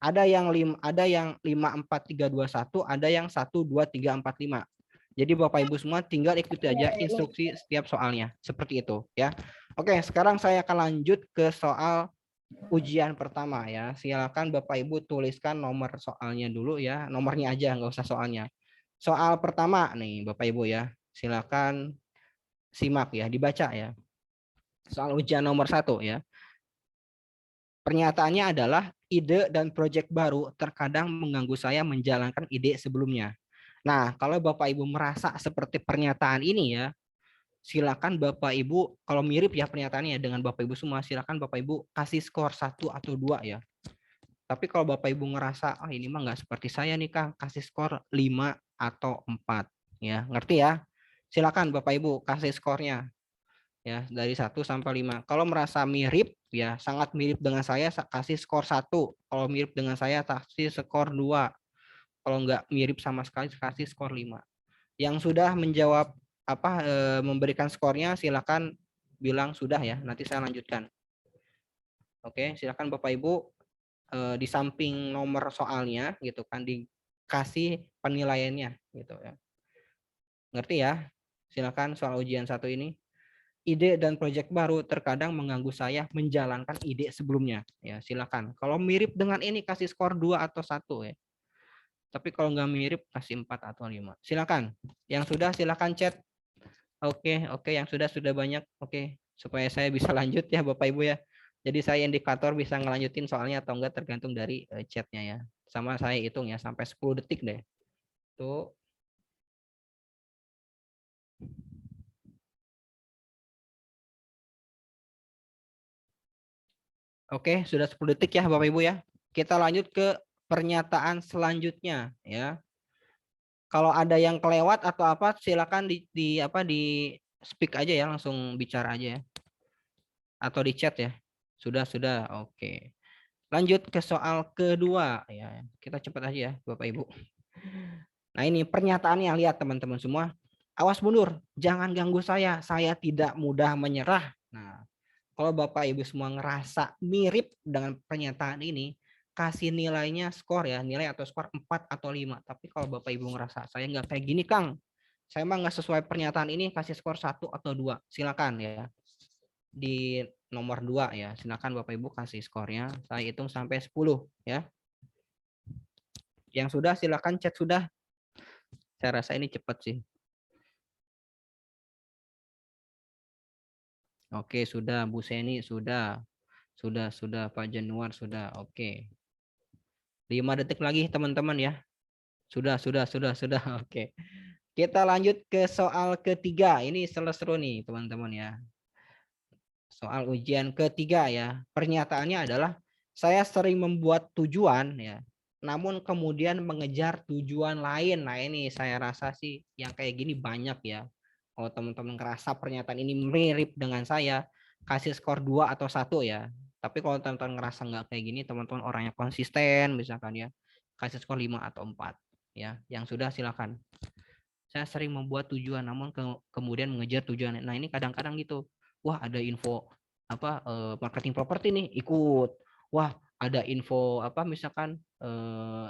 Ada yang 5 4 3 2 1, ada yang 1 2 3 4 5. Jadi Bapak Ibu semua tinggal ikuti aja instruksi setiap soalnya. Seperti itu ya. Oke, sekarang saya akan lanjut ke soal ujian pertama ya. Silakan Bapak Ibu tuliskan nomor soalnya dulu ya. Nomornya aja, nggak usah soalnya. Soal pertama nih Bapak Ibu ya. Silakan simak ya, dibaca ya. Soal ujian nomor 1 ya. Pernyataannya adalah ide dan proyek baru terkadang mengganggu saya menjalankan ide sebelumnya. Nah, kalau Bapak Ibu merasa seperti pernyataan ini ya, silakan Bapak Ibu, kalau mirip ya pernyataannya dengan Bapak Ibu semua, silakan Bapak Ibu kasih skor 1 atau 2 ya. Tapi kalau Bapak Ibu ngerasa, ini mah nggak seperti saya nih Kang, kasih skor 5 atau 4 ya. Ngerti ya? Silakan Bapak Ibu kasih skornya ya dari 1 sampai 5. Kalau merasa mirip ya, sangat mirip dengan saya kasih skor 1. Kalau mirip dengan saya kasih skor 2. Kalau nggak mirip sama sekali kasih skor 5. Yang sudah menjawab memberikan skornya silakan bilang sudah ya. Nanti saya lanjutkan. Oke, silakan Bapak Ibu di samping nomor soalnya gitu kan dikasih penilaiannya gitu ya. Ngerti ya? Silakan soal ujian 1 ini. Ide dan proyek baru terkadang mengganggu saya menjalankan ide sebelumnya. Ya, silakan. Kalau mirip dengan ini kasih skor 2 atau 1 ya. Tapi kalau nggak mirip kasih 4 atau 5. Silakan. Yang sudah silakan chat. Oke, yang sudah banyak. Oke, supaya saya bisa lanjut ya Bapak Ibu ya. Jadi saya indikator bisa ngelanjutin soalnya atau enggak tergantung dari chatnya ya. Sama saya hitung ya sampai 10 detik deh. Tuh. Oke, sudah 10 detik ya Bapak Ibu ya. Kita lanjut ke pernyataan selanjutnya ya. Kalau ada yang kelewat atau apa silakan di speak aja ya, langsung bicara aja ya. Atau di chat ya. Sudah. Oke. Lanjut ke soal kedua ya. Kita cepat aja ya Bapak Ibu. Nah, ini pernyataannya lihat teman-teman semua. Awas mundur, jangan ganggu saya tidak mudah menyerah. Nah, kalau Bapak Ibu semua ngerasa mirip dengan pernyataan ini, kasih nilainya skor ya, nilai atau skor 4 atau 5. Tapi kalau Bapak Ibu ngerasa saya nggak kayak gini Kang, saya emang nggak sesuai pernyataan ini, kasih skor 1 atau 2. Silakan ya. Di nomor 2 ya, silakan Bapak Ibu kasih skornya. Saya hitung sampai 10 ya. Yang sudah silakan chat sudah. Saya rasa ini cepat sih. Oke, sudah Bu Seni, sudah Pak Januar, sudah. Oke. 5 detik lagi teman-teman ya. Sudah. Oke. Kita lanjut ke soal ketiga. Ini seru nih teman-teman ya. Soal ujian ketiga ya. Pernyataannya adalah saya sering membuat tujuan ya. Namun kemudian mengejar tujuan lain. Nah, ini saya rasa sih yang kayak gini banyak ya. Kalau teman-teman ngerasa pernyataan ini mirip dengan saya, kasih skor 2 atau 1 ya. Tapi kalau teman-teman ngerasa nggak kayak gini, teman-teman orangnya konsisten misalkan ya, kasih skor 5 atau 4 ya. Yang sudah silakan. Saya sering membuat tujuan namun kemudian mengejar tujuan. Nah, ini kadang-kadang gitu. Wah, ada info marketing properti nih, ikut. Wah, ada info misalkan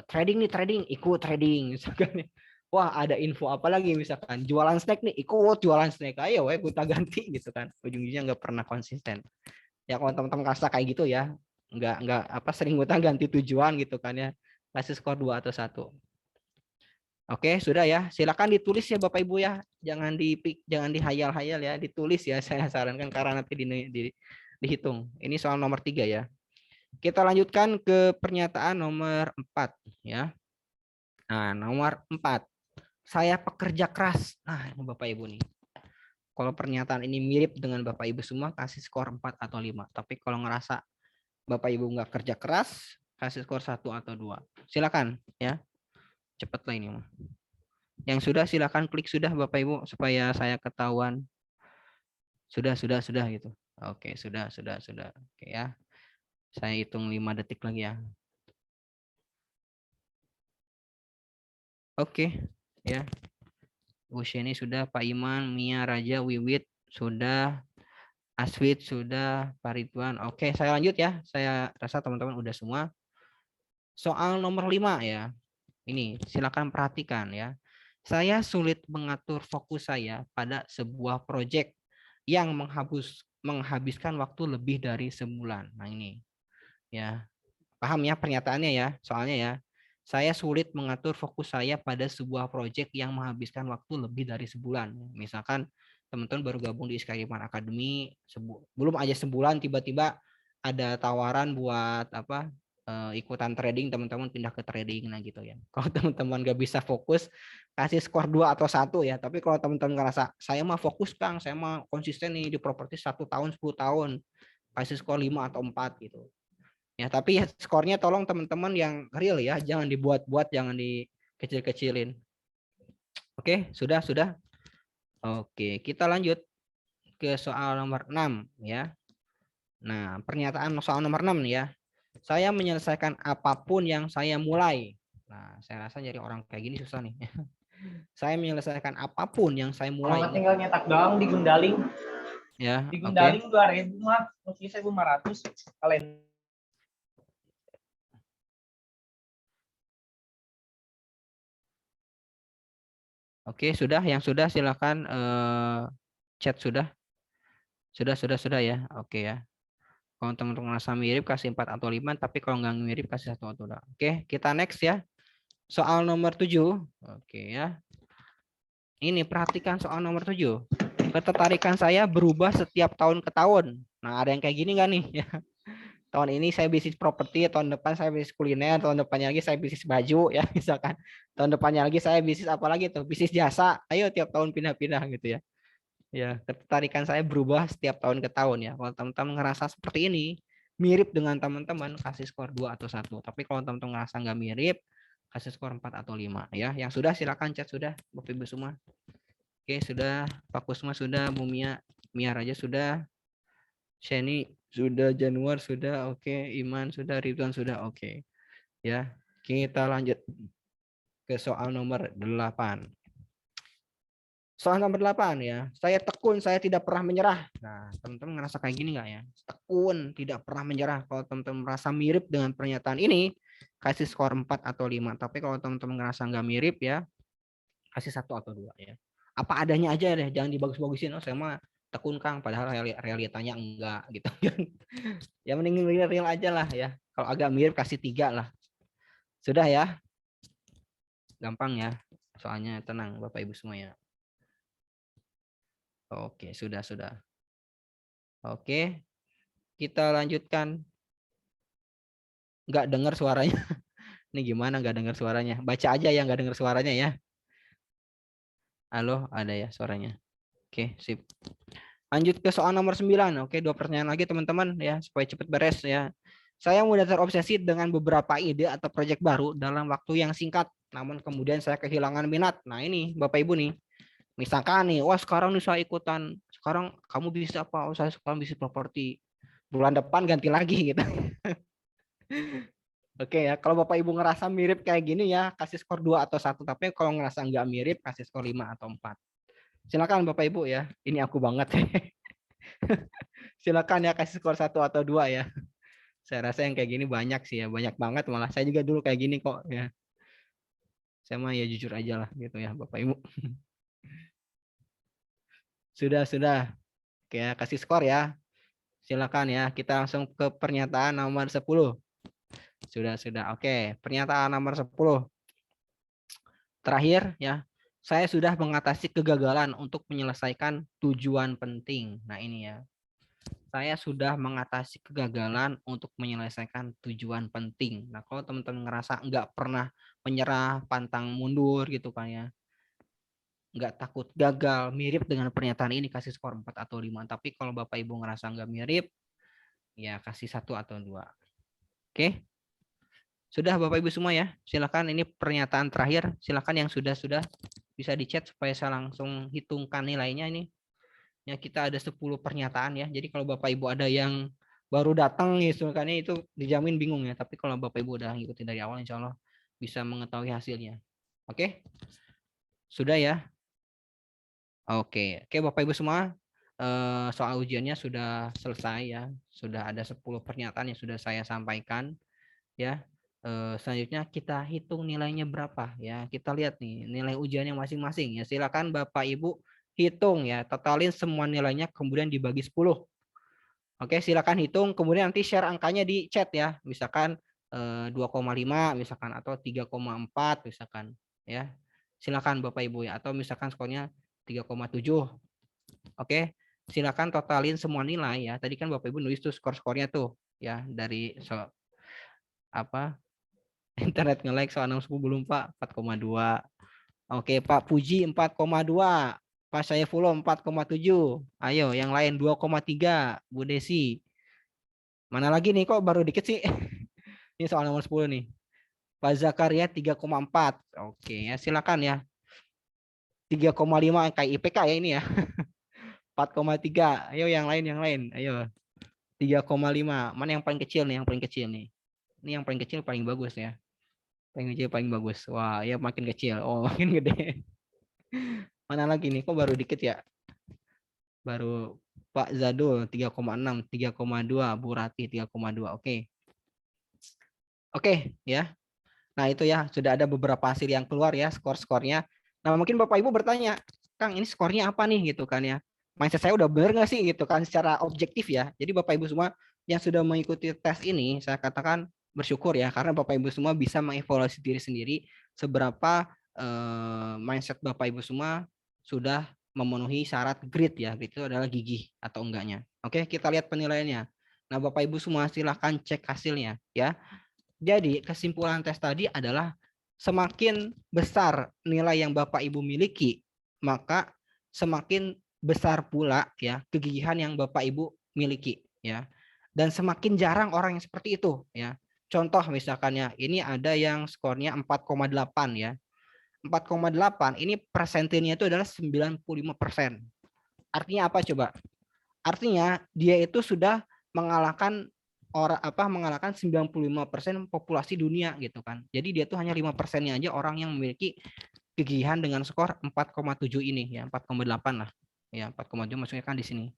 trading ikut trading misalkan. Wah, ada info apa lagi misalkan jualan snack nih, ikut jualan snack. Ayo gue ganti gitu kan. Ujung-ujungnya nggak pernah konsisten. Ya kalau teman-teman ngerasa kayak gitu ya, nggak sering ganti tujuan gitu kan ya. Kasih skor 2 atau 1. Oke, sudah ya. Silakan ditulis ya Bapak Ibu ya. Jangan dihayal-hayal ya, ditulis ya. Saya sarankan karena nanti dihitung. Ini soal nomor 3 ya. Kita lanjutkan ke pernyataan nomor 4 ya. Nah, nomor 4. Saya pekerja keras. Nah, ini Bapak Ibu nih. Kalau pernyataan ini mirip dengan Bapak Ibu semua, kasih skor 4 atau 5. Tapi kalau ngerasa Bapak Ibu nggak kerja keras, kasih skor 1 atau 2. Silakan ya. Cepet lah ini mah. Yang sudah silakan klik sudah Bapak Ibu supaya saya ketahuan. Sudah gitu. Oke, sudah. Oke ya. Saya hitung 5 detik lagi ya. Oke, ya. Bu Sheni sudah, Pak Iman, Mia, Raja, Wiwit sudah, Aswit sudah, Pak Ridwan. Oke, saya lanjut ya. Saya rasa teman-teman udah semua. Soal nomor 5 ya. Ini silakan perhatikan ya. Saya sulit mengatur fokus saya pada sebuah proyek yang menghabiskan waktu lebih dari sebulan. Nah, ini ya. Paham ya pernyataannya ya, soalnya ya. Saya sulit mengatur fokus saya pada sebuah proyek yang menghabiskan waktu lebih dari sebulan. Misalkan teman-teman baru gabung di Skyriman Academy, belum aja sebulan tiba-tiba ada tawaran buat apa ikutan trading, teman-teman pindah ke trading nah gitu ya. Kalau teman-teman gak bisa fokus, kasih skor 2 atau 1 ya. Tapi kalau teman-teman ngerasa saya mah fokus Kang, saya mah konsisten nih di properti 1 tahun, 10 tahun, kasih skor 5 atau 4 gitu. Ya, tapi skornya tolong teman-teman yang real ya, jangan dibuat-buat, jangan dikecil-kecilin. Oke, sudah. Oke, kita lanjut ke soal nomor 6 ya. Nah, pernyataan soal nomor 6 nih ya. Saya menyelesaikan apapun yang saya mulai. Nah, saya rasa jadi orang kayak gini susah nih. Saya menyelesaikan apapun yang saya mulai. Kalau tinggal nyetak doang di Gundaling. Ya, di Gundaling 2.000 mah, mungkin 1.500 kalian. Oke, sudah. Yang sudah silakan chat sudah. Sudah ya. Oke ya. Kalau teman-teman merasa mirip kasih 4 atau 5, tapi kalau nggak mirip kasih 1 atau 2. Oke, kita next ya. Soal nomor 7. Oke ya. Ini perhatikan soal nomor 7. Ketertarikan saya berubah setiap tahun ke tahun. Nah, ada yang kayak gini nggak nih? Tahun ini saya bisnis properti, tahun depan saya bisnis kuliner, tahun depannya lagi saya bisnis baju ya misalkan. Tahun depannya lagi saya bisnis apa lagi tuh? Bisnis jasa. Ayo tiap tahun pindah-pindah gitu ya. Ya, ketertarikan saya berubah setiap tahun ke tahun ya. Kalau teman-teman ngerasa seperti ini, mirip dengan teman-teman, kasih skor 2 atau 1. Tapi kalau teman-teman ngerasa nggak mirip, kasih skor 4 atau 5 ya. Yang sudah silakan chat sudah, Bapak Ibu semua. Oke, sudah. Pak Kusma sudah, Bu Mia Raja sudah. Sheni sudah, Januar sudah, oke. Iman sudah, Ridwan sudah, oke. Ya, kita lanjut ke soal nomor 8. Soal nomor 8 ya. Saya tekun, saya tidak pernah menyerah. Nah, teman-teman ngerasa kayak gini nggak ya? Tekun, tidak pernah menyerah. Kalau teman-teman merasa mirip dengan pernyataan ini, kasih skor 4 atau 5. Tapi kalau teman-teman ngerasa nggak mirip ya, kasih 1 atau 2 ya. Apa adanya aja deh, jangan dibagus-bagusin. Oh, saya mah tekun Kang, padahal realitanya enggak gitu. Ya mending real aja lah ya. Kalau agak mirip kasih 3 lah. Sudah ya? Gampang ya. Soalnya tenang Bapak Ibu semua ya. Oke, sudah. Oke, kita lanjutkan. Nggak dengar suaranya. Ini gimana nggak dengar suaranya? Baca aja ya nggak dengar suaranya ya. Halo, ada ya suaranya. Oke, sip. Lanjut ke soal nomor 9. Oke, 2 pertanyaan lagi teman-teman ya, supaya cepat beres ya. Saya mudah terobsesi dengan beberapa ide atau proyek baru dalam waktu yang singkat, namun kemudian saya kehilangan minat. Nah ini Bapak Ibu nih, misalkan nih, wah sekarang nih saya ikutan, sekarang kamu bisa apa? Oh saya sekarang bisa properti, bulan depan ganti lagi gitu. Oke ya, kalau Bapak Ibu ngerasa mirip kayak gini ya, kasih skor 2 atau 1. Tapi kalau ngerasa nggak mirip, kasih skor 5 atau 4. Silakan Bapak Ibu ya, ini aku banget. Silakan ya kasih skor 1 atau 2 ya. Saya rasa yang kayak gini banyak sih ya, banyak banget malah. Saya juga dulu kayak gini kok ya. Saya mah ya jujur aja lah gitu ya Bapak Ibu. Sudah. Oke, kasih skor ya. Silakan ya. Kita langsung ke pernyataan nomor 10. Sudah. Oke, pernyataan nomor 10. Terakhir ya. Saya sudah mengatasi kegagalan untuk menyelesaikan tujuan penting. Nah, ini ya. saya sudah mengatasi kegagalan untuk menyelesaikan tujuan penting. Nah, kalau teman-teman ngerasa nggak pernah menyerah, pantang mundur gitu kan ya, nggak takut gagal, mirip dengan pernyataan ini, kasih skor 4 atau 5. Tapi kalau Bapak Ibu ngerasa nggak mirip, ya kasih 1 atau 2. Oke? Sudah Bapak Ibu semua ya. Silakan, ini pernyataan terakhir. Silakan yang sudah bisa di-chat supaya saya langsung hitungkan nilainya ini. Ya, kita ada 10 pernyataan ya. Jadi kalau Bapak Ibu ada yang baru datang misalkannya itu dijamin bingung ya. Tapi kalau Bapak Ibu udah ngikutin dari awal, insya Allah bisa mengetahui hasilnya. Oke? Sudah ya? Oke, Bapak Ibu semua, soal ujiannya sudah selesai ya. Sudah ada 10 pernyataan yang sudah saya sampaikan ya. Selanjutnya kita hitung nilainya berapa ya. Kita lihat nih nilai ujiannya masing-masing ya. Silakan Bapak Ibu hitung ya, totalin semua nilainya kemudian dibagi 10. Oke, silakan hitung kemudian nanti share angkanya di chat ya. Misalkan 2,5 misalkan atau 3,4 misalkan ya. Silakan Bapak Ibu ya, atau misalkan skornya 3,7. Oke, silakan totalin semua nilai ya. Tadi kan Bapak Ibu nulis tuh skor-skornya tuh ya dari internet nge-like soal 6 belum Pak 4,2. Oke, Pak Puji 4,2. Pak Saifullah 4,7. Ayo yang lain 2,3. Bu Desi. Mana lagi nih kok baru dikit sih? Ini soal nomor 10 nih. Pak Zakaria 3,4. Oke, ya silakan ya. 3,5 kayak IPK ya ini ya. 4,3. Ayo yang lain. Ayo. 3,5. Mana yang paling kecil nih? Yang paling kecil nih. Ini yang paling kecil paling bagus ya. Paling kecil paling bagus. Wah, ya makin kecil. Oh, makin gede. Mana lagi nih? Kok baru dikit ya? Baru Pak Zadul 3,6, 3,2, Bu Rati 3,2. Oke. Oke, ya. Nah, itu ya, sudah ada beberapa hasil yang keluar ya, skor-skornya. Nah, mungkin Bapak Ibu bertanya, Kang, ini skornya apa nih gitu kan ya. Mindset saya udah bener nggak sih gitu kan secara objektif ya. Jadi Bapak Ibu semua yang sudah mengikuti tes ini, saya katakan bersyukur ya, karena Bapak Ibu semua bisa mengevaluasi diri sendiri seberapa mindset Bapak Ibu semua sudah memenuhi syarat grit ya. Grit itu adalah gigih atau enggaknya. Oke, kita lihat penilaiannya. Nah, Bapak Ibu semua silahkan cek hasilnya ya. Jadi kesimpulan tes tadi adalah semakin besar nilai yang Bapak Ibu miliki, maka semakin besar pula ya kegigihan yang Bapak Ibu miliki ya. Dan semakin jarang orang yang seperti itu ya. Contoh misalkan ya, ini ada yang skornya 4,8 ya. 4,8 ini persentilnya itu adalah 95%. Artinya apa coba? Artinya dia itu sudah mengalahkan mengalahkan 95% populasi dunia gitu kan. Jadi dia tuh hanya 5%-nya aja orang yang memiliki kegigihan dengan skor 4,7 ini ya, 4,8 lah. Ya, 4,7 maksudnya kan di sini.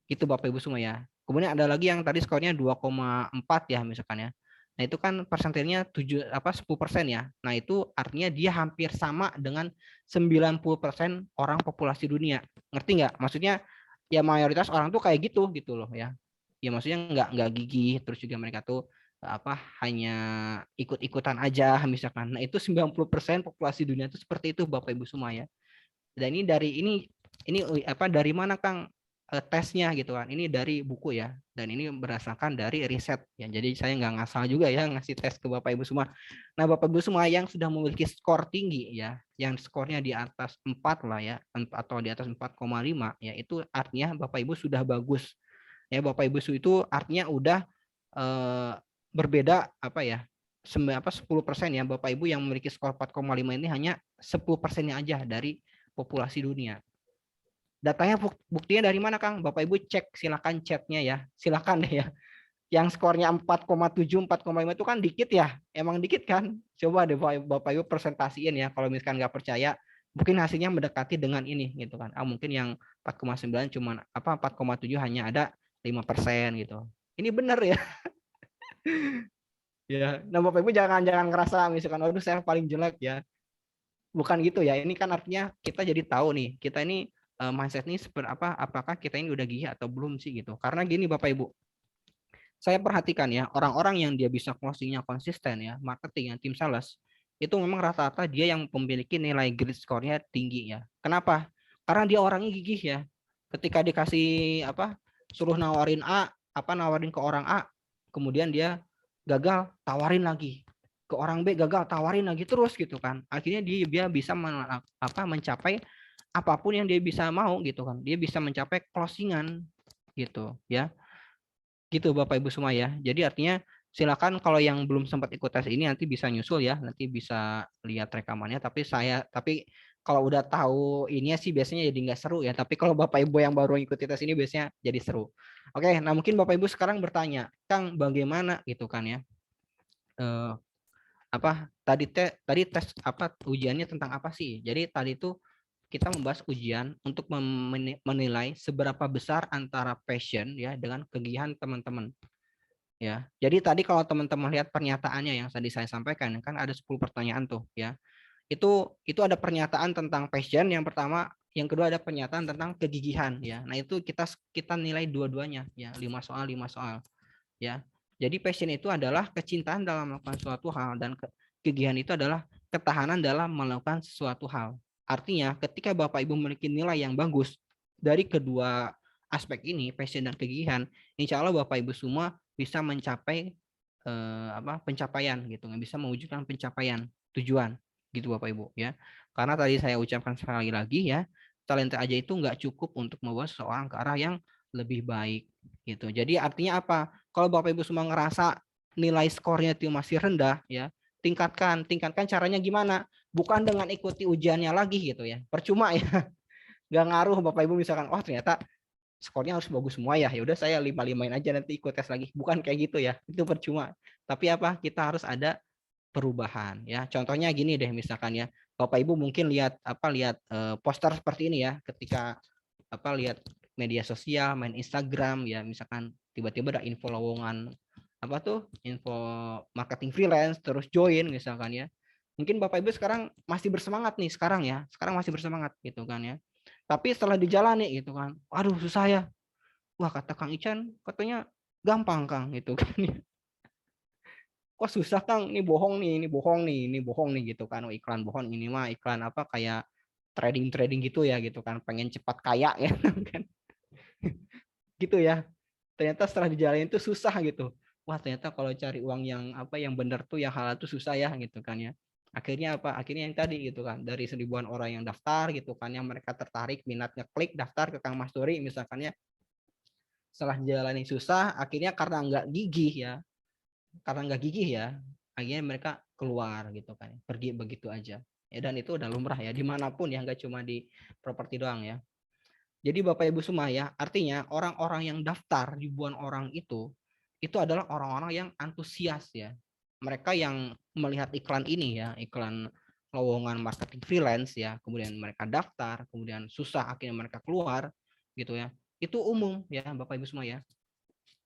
Itu Bapak Ibu semua ya. Kemudian ada lagi yang tadi skornya 2,4 ya misalkan ya. Nah, itu kan persentilnya 10% ya. Nah, itu artinya dia hampir sama dengan 90% orang populasi dunia. Ngerti nggak? Maksudnya ya mayoritas orang tuh kayak gitu loh ya. Ya maksudnya nggak gigih, terus juga mereka tuh hanya ikut-ikutan aja misalkan. Nah, itu 90% populasi dunia itu seperti itu Bapak Ibu semua ya. Dan ini dari mana Kang tesnya gitu kan? Ini dari buku ya, dan ini berdasarkan dari riset ya. Jadi saya nggak ngasal juga ya ngasih tes ke Bapak Ibu semua. Nah, Bapak Ibu semua yang sudah memiliki skor tinggi ya, yang skornya di atas 4 lah ya, atau di atas 4,5 ya, itu artinya Bapak Ibu sudah bagus. Ya, Bapak Ibu itu artinya udah berbeda 10% ya. Bapak Ibu yang memiliki skor 4,5 ini hanya 10%-nya aja dari populasi dunia. Datanya buktinya dari mana Kang? Bapak Ibu cek, silakan chatnya ya. Silakan deh ya. Yang skornya 4,7, 4,5 itu kan dikit ya. Emang dikit kan? Coba deh Bapak Ibu presentasiin ya. Kalau misalkan nggak percaya, mungkin hasilnya mendekati dengan ini gitu kan. Mungkin yang 4,9 cuman 4,7 hanya ada 5% gitu. Ini benar ya. Ya. Nah, Bapak Ibu jangan ngerasa misalkan aduh saya paling jelek ya. Bukan gitu ya. Ini kan artinya kita jadi tahu nih, kita ini mindset ini seperti apa, apakah kita ini udah gigih atau belum sih gitu. Karena gini Bapak Ibu, saya perhatikan ya, orang-orang yang dia bisa closingnya konsisten ya, marketing yang tim sales, itu memang rata-rata dia yang memiliki nilai grit score-nya tinggi ya. Kenapa? Karena dia orangnya gigih ya. Ketika dikasih suruh nawarin nawarin ke orang A, kemudian dia gagal, tawarin lagi ke orang B, gagal, tawarin lagi terus gitu kan. Akhirnya dia bisa mencapai apapun yang dia bisa mau gitu kan. Dia bisa mencapai closingan gitu ya. Gitu Bapak Ibu semua ya. Jadi artinya silakan kalau yang belum sempat ikut tes ini nanti bisa nyusul ya, nanti bisa lihat rekamannya. Tapi kalau udah tahu ini sih biasanya jadi nggak seru ya. Tapi kalau Bapak Ibu yang baru ikuti tes ini biasanya jadi seru. Oke, nah mungkin Bapak Ibu sekarang bertanya, Kang bagaimana gitu kan ya? Tadi tes ujiannya tentang apa sih? Jadi tadi itu kita membahas ujian untuk menilai seberapa besar antara passion ya dengan kegiatan teman-teman. Ya. Jadi tadi kalau teman-teman lihat pernyataannya yang tadi saya sampaikan kan ada 10 pertanyaan tuh ya. Itu ada pernyataan tentang passion yang pertama, yang kedua ada pernyataan tentang kegigihan ya. Nah, itu kita nilai dua-duanya ya, 5 soal ya. Jadi passion itu adalah kecintaan dalam melakukan suatu hal dan kegigihan itu adalah ketahanan dalam melakukan sesuatu hal. Artinya, ketika Bapak Ibu memiliki nilai yang bagus dari kedua aspek ini, passion dan kegigihan, insya Allah Bapak Ibu semua bisa mencapai pencapaian gitu, bisa mewujudkan pencapaian tujuan gitu Bapak Ibu ya. Karena tadi saya ucapkan sekali lagi ya, talenta aja itu nggak cukup untuk membawa seseorang ke arah yang lebih baik gitu. Jadi artinya apa? Kalau Bapak Ibu semua ngerasa nilai skornya itu masih rendah ya, tingkatkan caranya gimana? Bukan dengan ikuti ujiannya lagi gitu ya. Percuma ya. Nggak ngaruh Bapak Ibu misalkan, oh ternyata skornya harus bagus semua ya. Ya udah saya 5-5-in aja nanti ikut tes lagi. Bukan kayak gitu ya. Itu percuma. Tapi apa? Kita harus ada perubahan ya. Contohnya gini deh misalkan ya. Bapak Ibu mungkin lihat poster seperti ini ya ketika lihat media sosial, main Instagram ya, misalkan tiba-tiba ada info lowongan info marketing freelance terus join misalkan ya. Mungkin Bapak Ibu sekarang masih bersemangat nih sekarang masih bersemangat gitu kan ya. Tapi setelah dijalani gitu kan, waduh susah ya. Wah kata Kang Ican katanya gampang Kang gitu kan ya. Kok susah Kang, ini bohong nih gitu kan. Oh, iklan bohong ini mah iklan kayak trading gitu ya gitu kan, pengen cepat kaya ya kan. Gitu ya. Ternyata setelah dijalanin itu susah gitu. Wah, ternyata kalau cari uang yang benar tuh yang halal tuh susah ya gitu kan ya. Akhirnya Akhirnya yang tadi gitu kan, dari 1000-an orang yang daftar gitu kan, yang mereka tertarik, minatnya klik daftar ke Kang Mas Dori misalkan ya. Setelah jalanin susah, akhirnya karena nggak gigih ya, akhirnya mereka keluar gitu kan, pergi begitu aja. Ya, dan itu udah lumrah ya dimanapun ya, nggak cuma di properti doang ya. Jadi Bapak Ibu semua ya, artinya orang-orang yang daftar ribuan orang itu adalah orang-orang yang antusias ya. Mereka yang melihat iklan ini ya, iklan lowongan marketing freelance ya, kemudian mereka daftar, kemudian susah akhirnya mereka keluar gitu ya. Itu umum ya Bapak Ibu semua ya.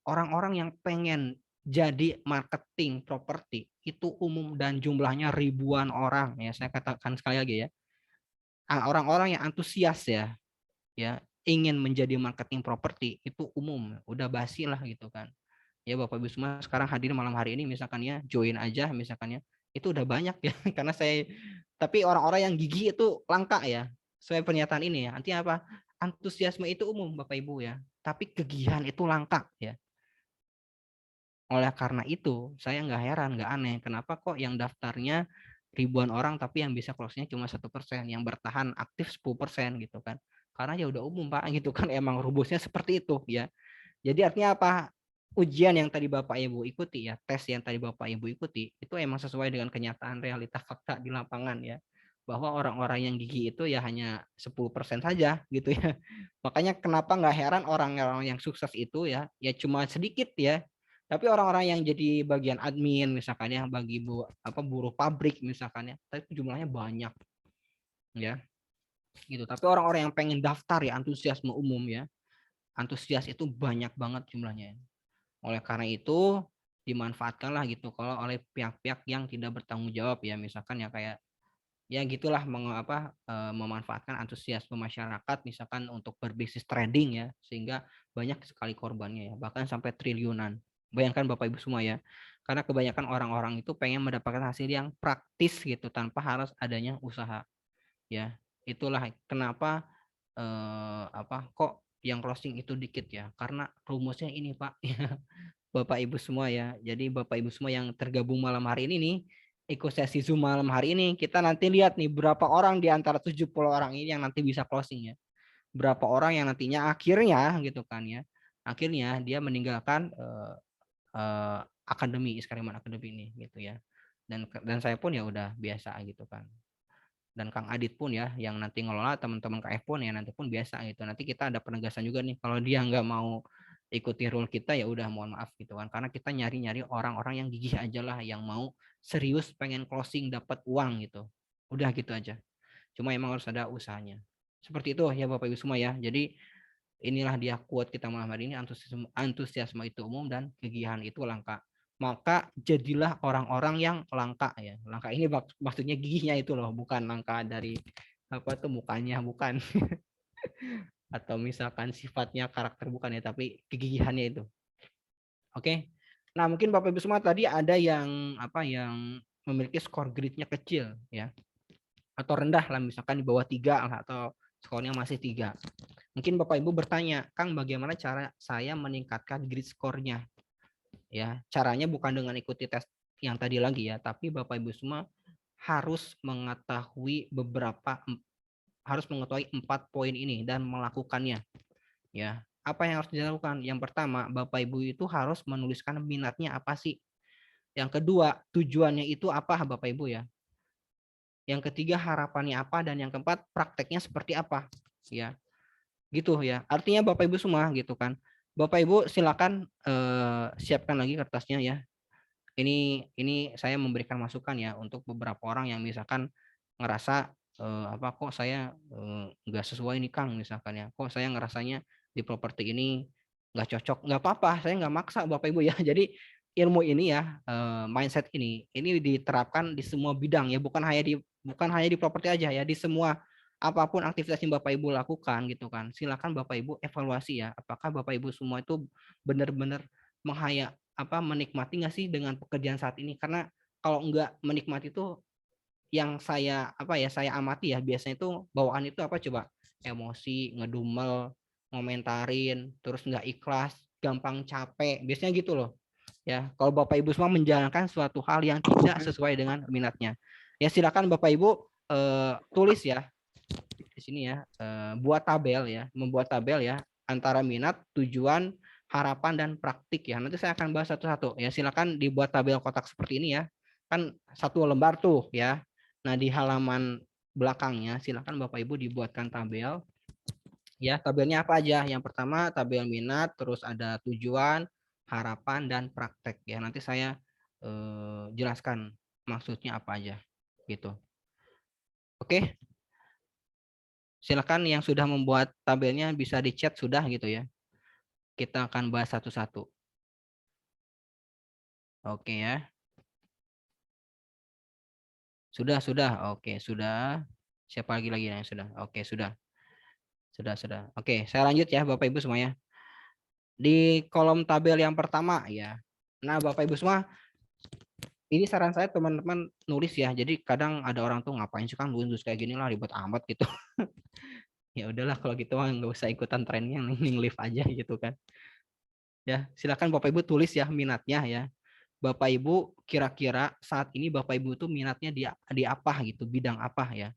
Orang-orang yang pengen jadi marketing properti itu umum dan jumlahnya ribuan orang ya, saya katakan sekali lagi ya. Orang-orang yang antusias ya ingin menjadi marketing properti itu umum, udah basi lah gitu kan ya. Bapak Ibu semua sekarang hadir malam hari ini misalkan ya, join aja misalkan ya, itu udah banyak ya. Karena tapi orang-orang yang gigi itu langka ya, sesuai pernyataan ini ya. Artinya apa? Antusiasme itu umum Bapak Ibu ya, tapi kegigihan itu langka ya. Oleh karena itu saya nggak heran, nggak aneh kenapa kok yang daftarnya ribuan orang tapi yang bisa close-nya cuma 1%, yang bertahan aktif 10% gitu kan. Karena ya udah umum Pak gitu kan, emang rumusnya seperti itu ya. Jadi artinya apa? Ujian yang tadi Bapak Ibu ikuti ya, tes yang tadi Bapak Ibu ikuti itu emang sesuai dengan kenyataan realita fakta di lapangan ya. Bahwa orang-orang yang gigi itu ya hanya 10% saja gitu ya. Makanya kenapa nggak heran orang-orang yang sukses itu ya cuma sedikit ya. Tapi orang-orang yang jadi bagian admin misalkan ya, bagi buruh pabrik misalkan ya, tapi jumlahnya banyak ya. Gitu. Tapi orang-orang yang pengen daftar ya, antusiasme umum ya. Antusias itu banyak banget jumlahnya. Oleh karena itu dimanfaatkanlah gitu kalau oleh pihak-pihak yang tidak bertanggung jawab ya, misalkan ya kayak ya gitulah memanfaatkan antusiasme masyarakat misalkan untuk berbisnis trading ya, sehingga banyak sekali korbannya ya, bahkan sampai triliunan. Bayangkan Bapak Ibu semua ya, karena kebanyakan orang-orang itu pengen mendapatkan hasil yang praktis gitu tanpa harus adanya usaha ya. Itulah kenapa kok yang closing itu dikit ya, karena rumusnya ini Pak. Bapak Ibu semua ya. Jadi Bapak Ibu semua yang tergabung malam hari ini nih, ikut sesi Zoom malam hari ini, kita nanti lihat nih berapa orang di antara 70 orang ini yang nanti bisa closing ya. Berapa orang yang nantinya akhirnya gitu kan ya. Akhirnya dia meninggalkan akademi Iskariman Academy ini gitu ya. Dan saya pun ya udah biasa gitu kan. Dan Kang Adit pun ya yang nanti ngelola, teman-teman KF pun ya nanti pun biasa gitu. Nanti kita ada penegasan juga nih kalau dia nggak mau ikuti rule kita ya udah mohon maaf gitu kan, karena kita nyari-nyari orang-orang yang gigih aja lah, yang mau serius pengen closing dapat uang gitu, udah gitu aja. Cuma emang harus ada usahanya seperti itu ya Bapak Ibu semua ya. Jadi inilah dia quote kita malam hari ini, antusiasme itu umum dan kegigihan itu langka. Maka jadilah orang-orang yang langka ya. Langka ini maksudnya gigihnya itu loh, bukan langka dari apa tuh mukanya, bukan. Atau misalkan sifatnya, karakter, bukan ya, tapi kegigihannya itu. Oke. Nah, mungkin Bapak Ibu semua tadi ada yang apa yang memiliki skor gridnya kecil ya. Atau rendah lah, misalkan di bawah 3 lah, atau skornya masih 3. Mungkin Bapak Ibu bertanya, Kang, bagaimana cara saya meningkatkan grid skornya? Ya, caranya bukan dengan ikuti tes yang tadi lagi ya, tapi Bapak Ibu semua harus mengetahui harus mengetahui 4 poin ini dan melakukannya. Ya, apa yang harus dilakukan? Yang pertama, Bapak Ibu itu harus menuliskan minatnya apa sih? Yang kedua, tujuannya itu apa Bapak Ibu ya? Yang ketiga, harapannya apa, dan yang keempat, prakteknya seperti apa? Ya. Gitu ya. Artinya Bapak Ibu semua gitu kan. Bapak Ibu silakan siapkan lagi kertasnya ya. Ini saya memberikan masukan ya untuk beberapa orang yang misalkan ngerasa apa kok saya nggak sesuai nih Kang misalkan ya. Kok saya ngerasanya di properti ini nggak cocok. Nggak apa-apa, saya nggak maksa Bapak Ibu ya. Jadi ilmu ini ya, mindset ini diterapkan di semua bidang ya, bukan hanya di properti aja ya, di semua apapun aktivitas yang Bapak Ibu lakukan gitu kan. Silakan Bapak Ibu evaluasi ya, apakah Bapak Ibu semua itu benar-benar menikmati nggak sih dengan pekerjaan saat ini? Karena kalau nggak menikmati itu, yang saya saya amati ya, biasanya itu bawaan itu apa coba? Emosi, ngedumel, ngomentarin, terus nggak ikhlas, gampang capek, biasanya gitu loh. Ya, kalau Bapak Ibu semua menjalankan suatu hal yang tidak sesuai dengan minatnya, ya silakan Bapak Ibu tulis ya di sini ya, buat tabel ya, membuat tabel ya antara minat, tujuan, harapan, dan praktik ya. Nanti saya akan bahas satu-satu ya. Silakan dibuat tabel kotak seperti ini ya. Kan satu lembar tuh ya. Nah, di halaman belakangnya silakan Bapak Ibu dibuatkan tabel. Ya, tabelnya apa aja? Yang pertama tabel minat, terus ada tujuan, harapan, dan praktek ya. Nanti saya jelaskan maksudnya apa aja gitu. Oke. Silakan yang sudah membuat tabelnya bisa di-chat sudah gitu ya. Kita akan bahas satu-satu. Oke ya. Sudah. Oke, sudah. Siapa lagi yang sudah? Oke, sudah. Sudah. Oke, saya lanjut ya Bapak Ibu semuanya. Di kolom tabel yang pertama ya. Nah, Bapak Ibu semua, ini saran saya teman-teman nulis ya. Jadi kadang ada orang tuh ngapain sih Kang nulis kayak gini lah, ribet amat gitu. Ya udahlah kalau gitu mah nggak usah ikutan trennya, ning live aja gitu kan. Ya, silakan Bapak Ibu tulis ya minatnya ya. Bapak Ibu kira-kira saat ini Bapak Ibu tuh minatnya di apa gitu, bidang apa ya.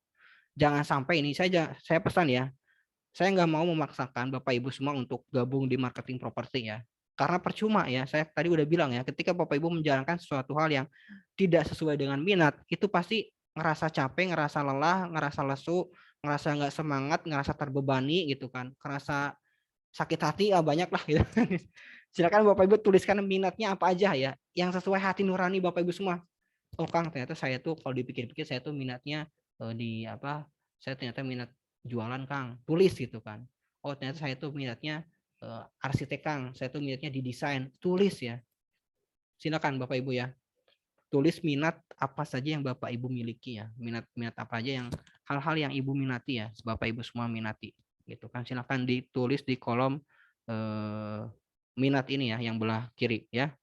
Jangan sampai ini saya pesan ya. Saya nggak mau memaksakan Bapak Ibu semua untuk gabung di marketing properti ya. Karena percuma ya, saya tadi udah bilang ya, ketika Bapak Ibu menjalankan sesuatu hal yang tidak sesuai dengan minat, itu pasti ngerasa capek, ngerasa lelah, ngerasa lesu, ngerasa nggak semangat, ngerasa terbebani gitu kan, ngerasa sakit hati banyak lah gitu. Silakan Bapak Ibu tuliskan minatnya apa aja ya, yang sesuai hati nurani Bapak Ibu semua. Oh Kang, ternyata saya tuh kalau dipikir-pikir saya tuh minatnya di apa? Saya ternyata minat jualan Kang, tulis gitu kan. Oh ternyata saya tuh minatnya arsitek Kang, saya tuh minatnya di desain, tulis ya. Silakan Bapak Ibu ya, tulis minat apa saja yang Bapak Ibu miliki ya, minat apa aja yang hal-hal yang Ibu minati ya, Bapak Ibu semua minati gitu kan. Silakan ditulis di kolom minat ini ya, yang belah kiri ya.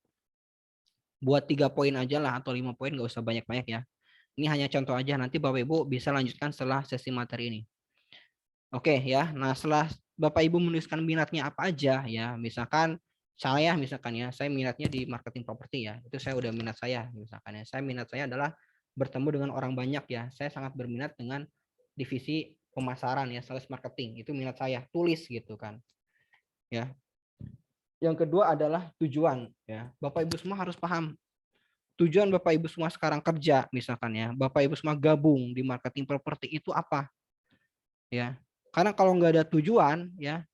Buat 3 poin aja lah atau 5 poin, nggak usah banyak-banyak ya. Ini hanya contoh aja, nanti Bapak Ibu bisa lanjutkan setelah sesi materi ini. Oke ya, nah setelah Bapak Ibu menuliskan minatnya apa aja ya. Misalkan saya saya minatnya di marketing properti ya. Itu saya udah minat saya misalkan ya. Saya minat saya adalah bertemu dengan orang banyak ya. Saya sangat berminat dengan divisi pemasaran ya, sales marketing. Itu minat saya. Tulis gitu kan. Ya. Yang kedua adalah tujuan ya. Bapak Ibu semua harus paham tujuan Bapak Ibu semua sekarang kerja misalkan ya. Bapak Ibu semua gabung di marketing properti itu apa? Ya. Karena kalau nggak ada tujuan ya,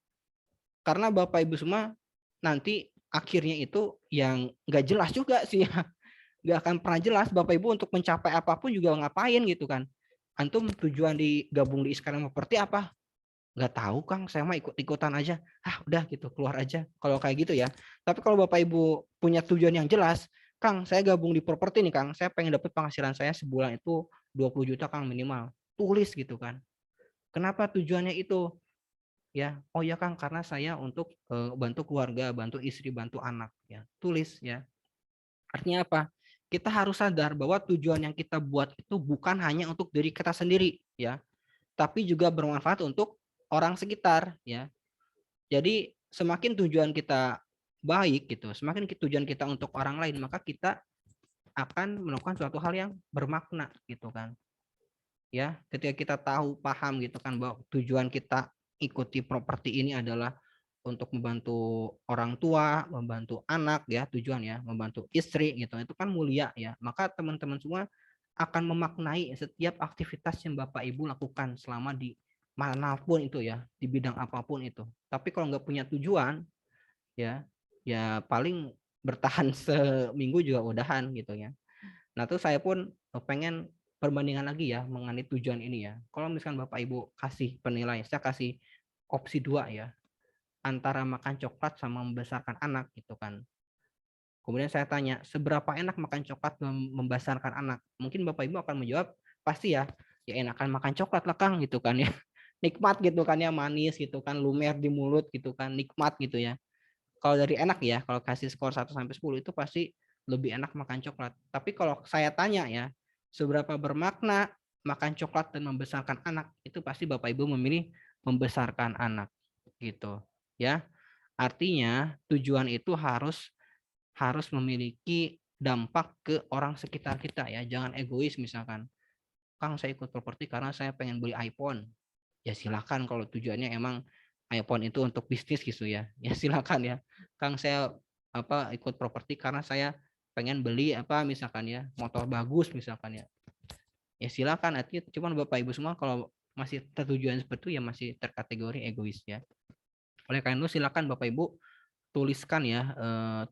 karena Bapak Ibu semua nanti akhirnya itu yang nggak jelas juga sih ya. Nggak akan pernah jelas Bapak Ibu untuk mencapai apapun juga ngapain gitu kan. Antum tujuan digabung di Iskandar Properti apa? Nggak tahu Kang, saya mah ikut-ikutan aja. Udah gitu, keluar aja. Kalau kayak gitu ya. Tapi kalau Bapak Ibu punya tujuan yang jelas, Kang, saya gabung di properti nih Kang, saya pengen dapat penghasilan saya sebulan itu 20 juta Kang minimal. Tulis gitu kan. Kenapa tujuannya itu? Ya, oh ya Kang, karena saya untuk bantu keluarga, bantu istri, bantu anak ya. Tulis ya. Artinya apa? Kita harus sadar bahwa tujuan yang kita buat itu bukan hanya untuk diri kita sendiri ya, tapi juga bermanfaat untuk orang sekitar ya. Jadi semakin tujuan kita baik gitu, semakin tujuan kita untuk orang lain, maka kita akan melakukan suatu hal yang bermakna gitu kan. Ya, ketika kita tahu, paham gitu kan bahwa tujuan kita ikuti properti ini adalah untuk membantu orang tua, membantu anak ya, tujuan ya, membantu istri gitu. Itu kan mulia ya. Maka teman-teman semua akan memaknai setiap aktivitas yang Bapak Ibu lakukan selama di manapun itu ya, di bidang apapun itu. Tapi kalau nggak punya tujuan ya, ya paling bertahan seminggu juga udahan gitu ya. Nah, tuh saya pun pengen perbandingan lagi ya mengenai tujuan ini ya. Kalau misalkan Bapak Ibu kasih penilai, saya kasih opsi 2 ya, antara makan coklat sama membesarkan anak gitu kan. Kemudian saya tanya, seberapa enak makan coklat membesarkan anak? Mungkin Bapak Ibu akan menjawab, pasti ya enakan makan coklat lah Kang gitu kan ya. Nikmat gitu kan ya, manis gitu kan, lumer di mulut gitu kan, nikmat gitu ya. Kalau dari enak ya, kalau kasih skor 1 sampai 10 itu pasti lebih enak makan coklat. Tapi kalau saya tanya ya, seberapa bermakna makan coklat dan membesarkan anak, itu pasti Bapak Ibu memilih membesarkan anak gitu. Ya. Artinya tujuan itu harus memiliki dampak ke orang sekitar kita ya. Jangan egois misalkan. Kang, saya ikut properti karena saya pengen beli iPhone. Ya silakan kalau tujuannya emang iPhone itu untuk bisnis gitu ya. Ya silakan ya. Kang, saya ikut properti karena saya pengen beli misalkan ya, motor bagus misalkan ya. Ya silakan, artinya cuman Bapak Ibu semua kalau masih tertujuan seperti itu ya masih terkategori egois ya. Oleh karena itu silakan Bapak Ibu tuliskan ya,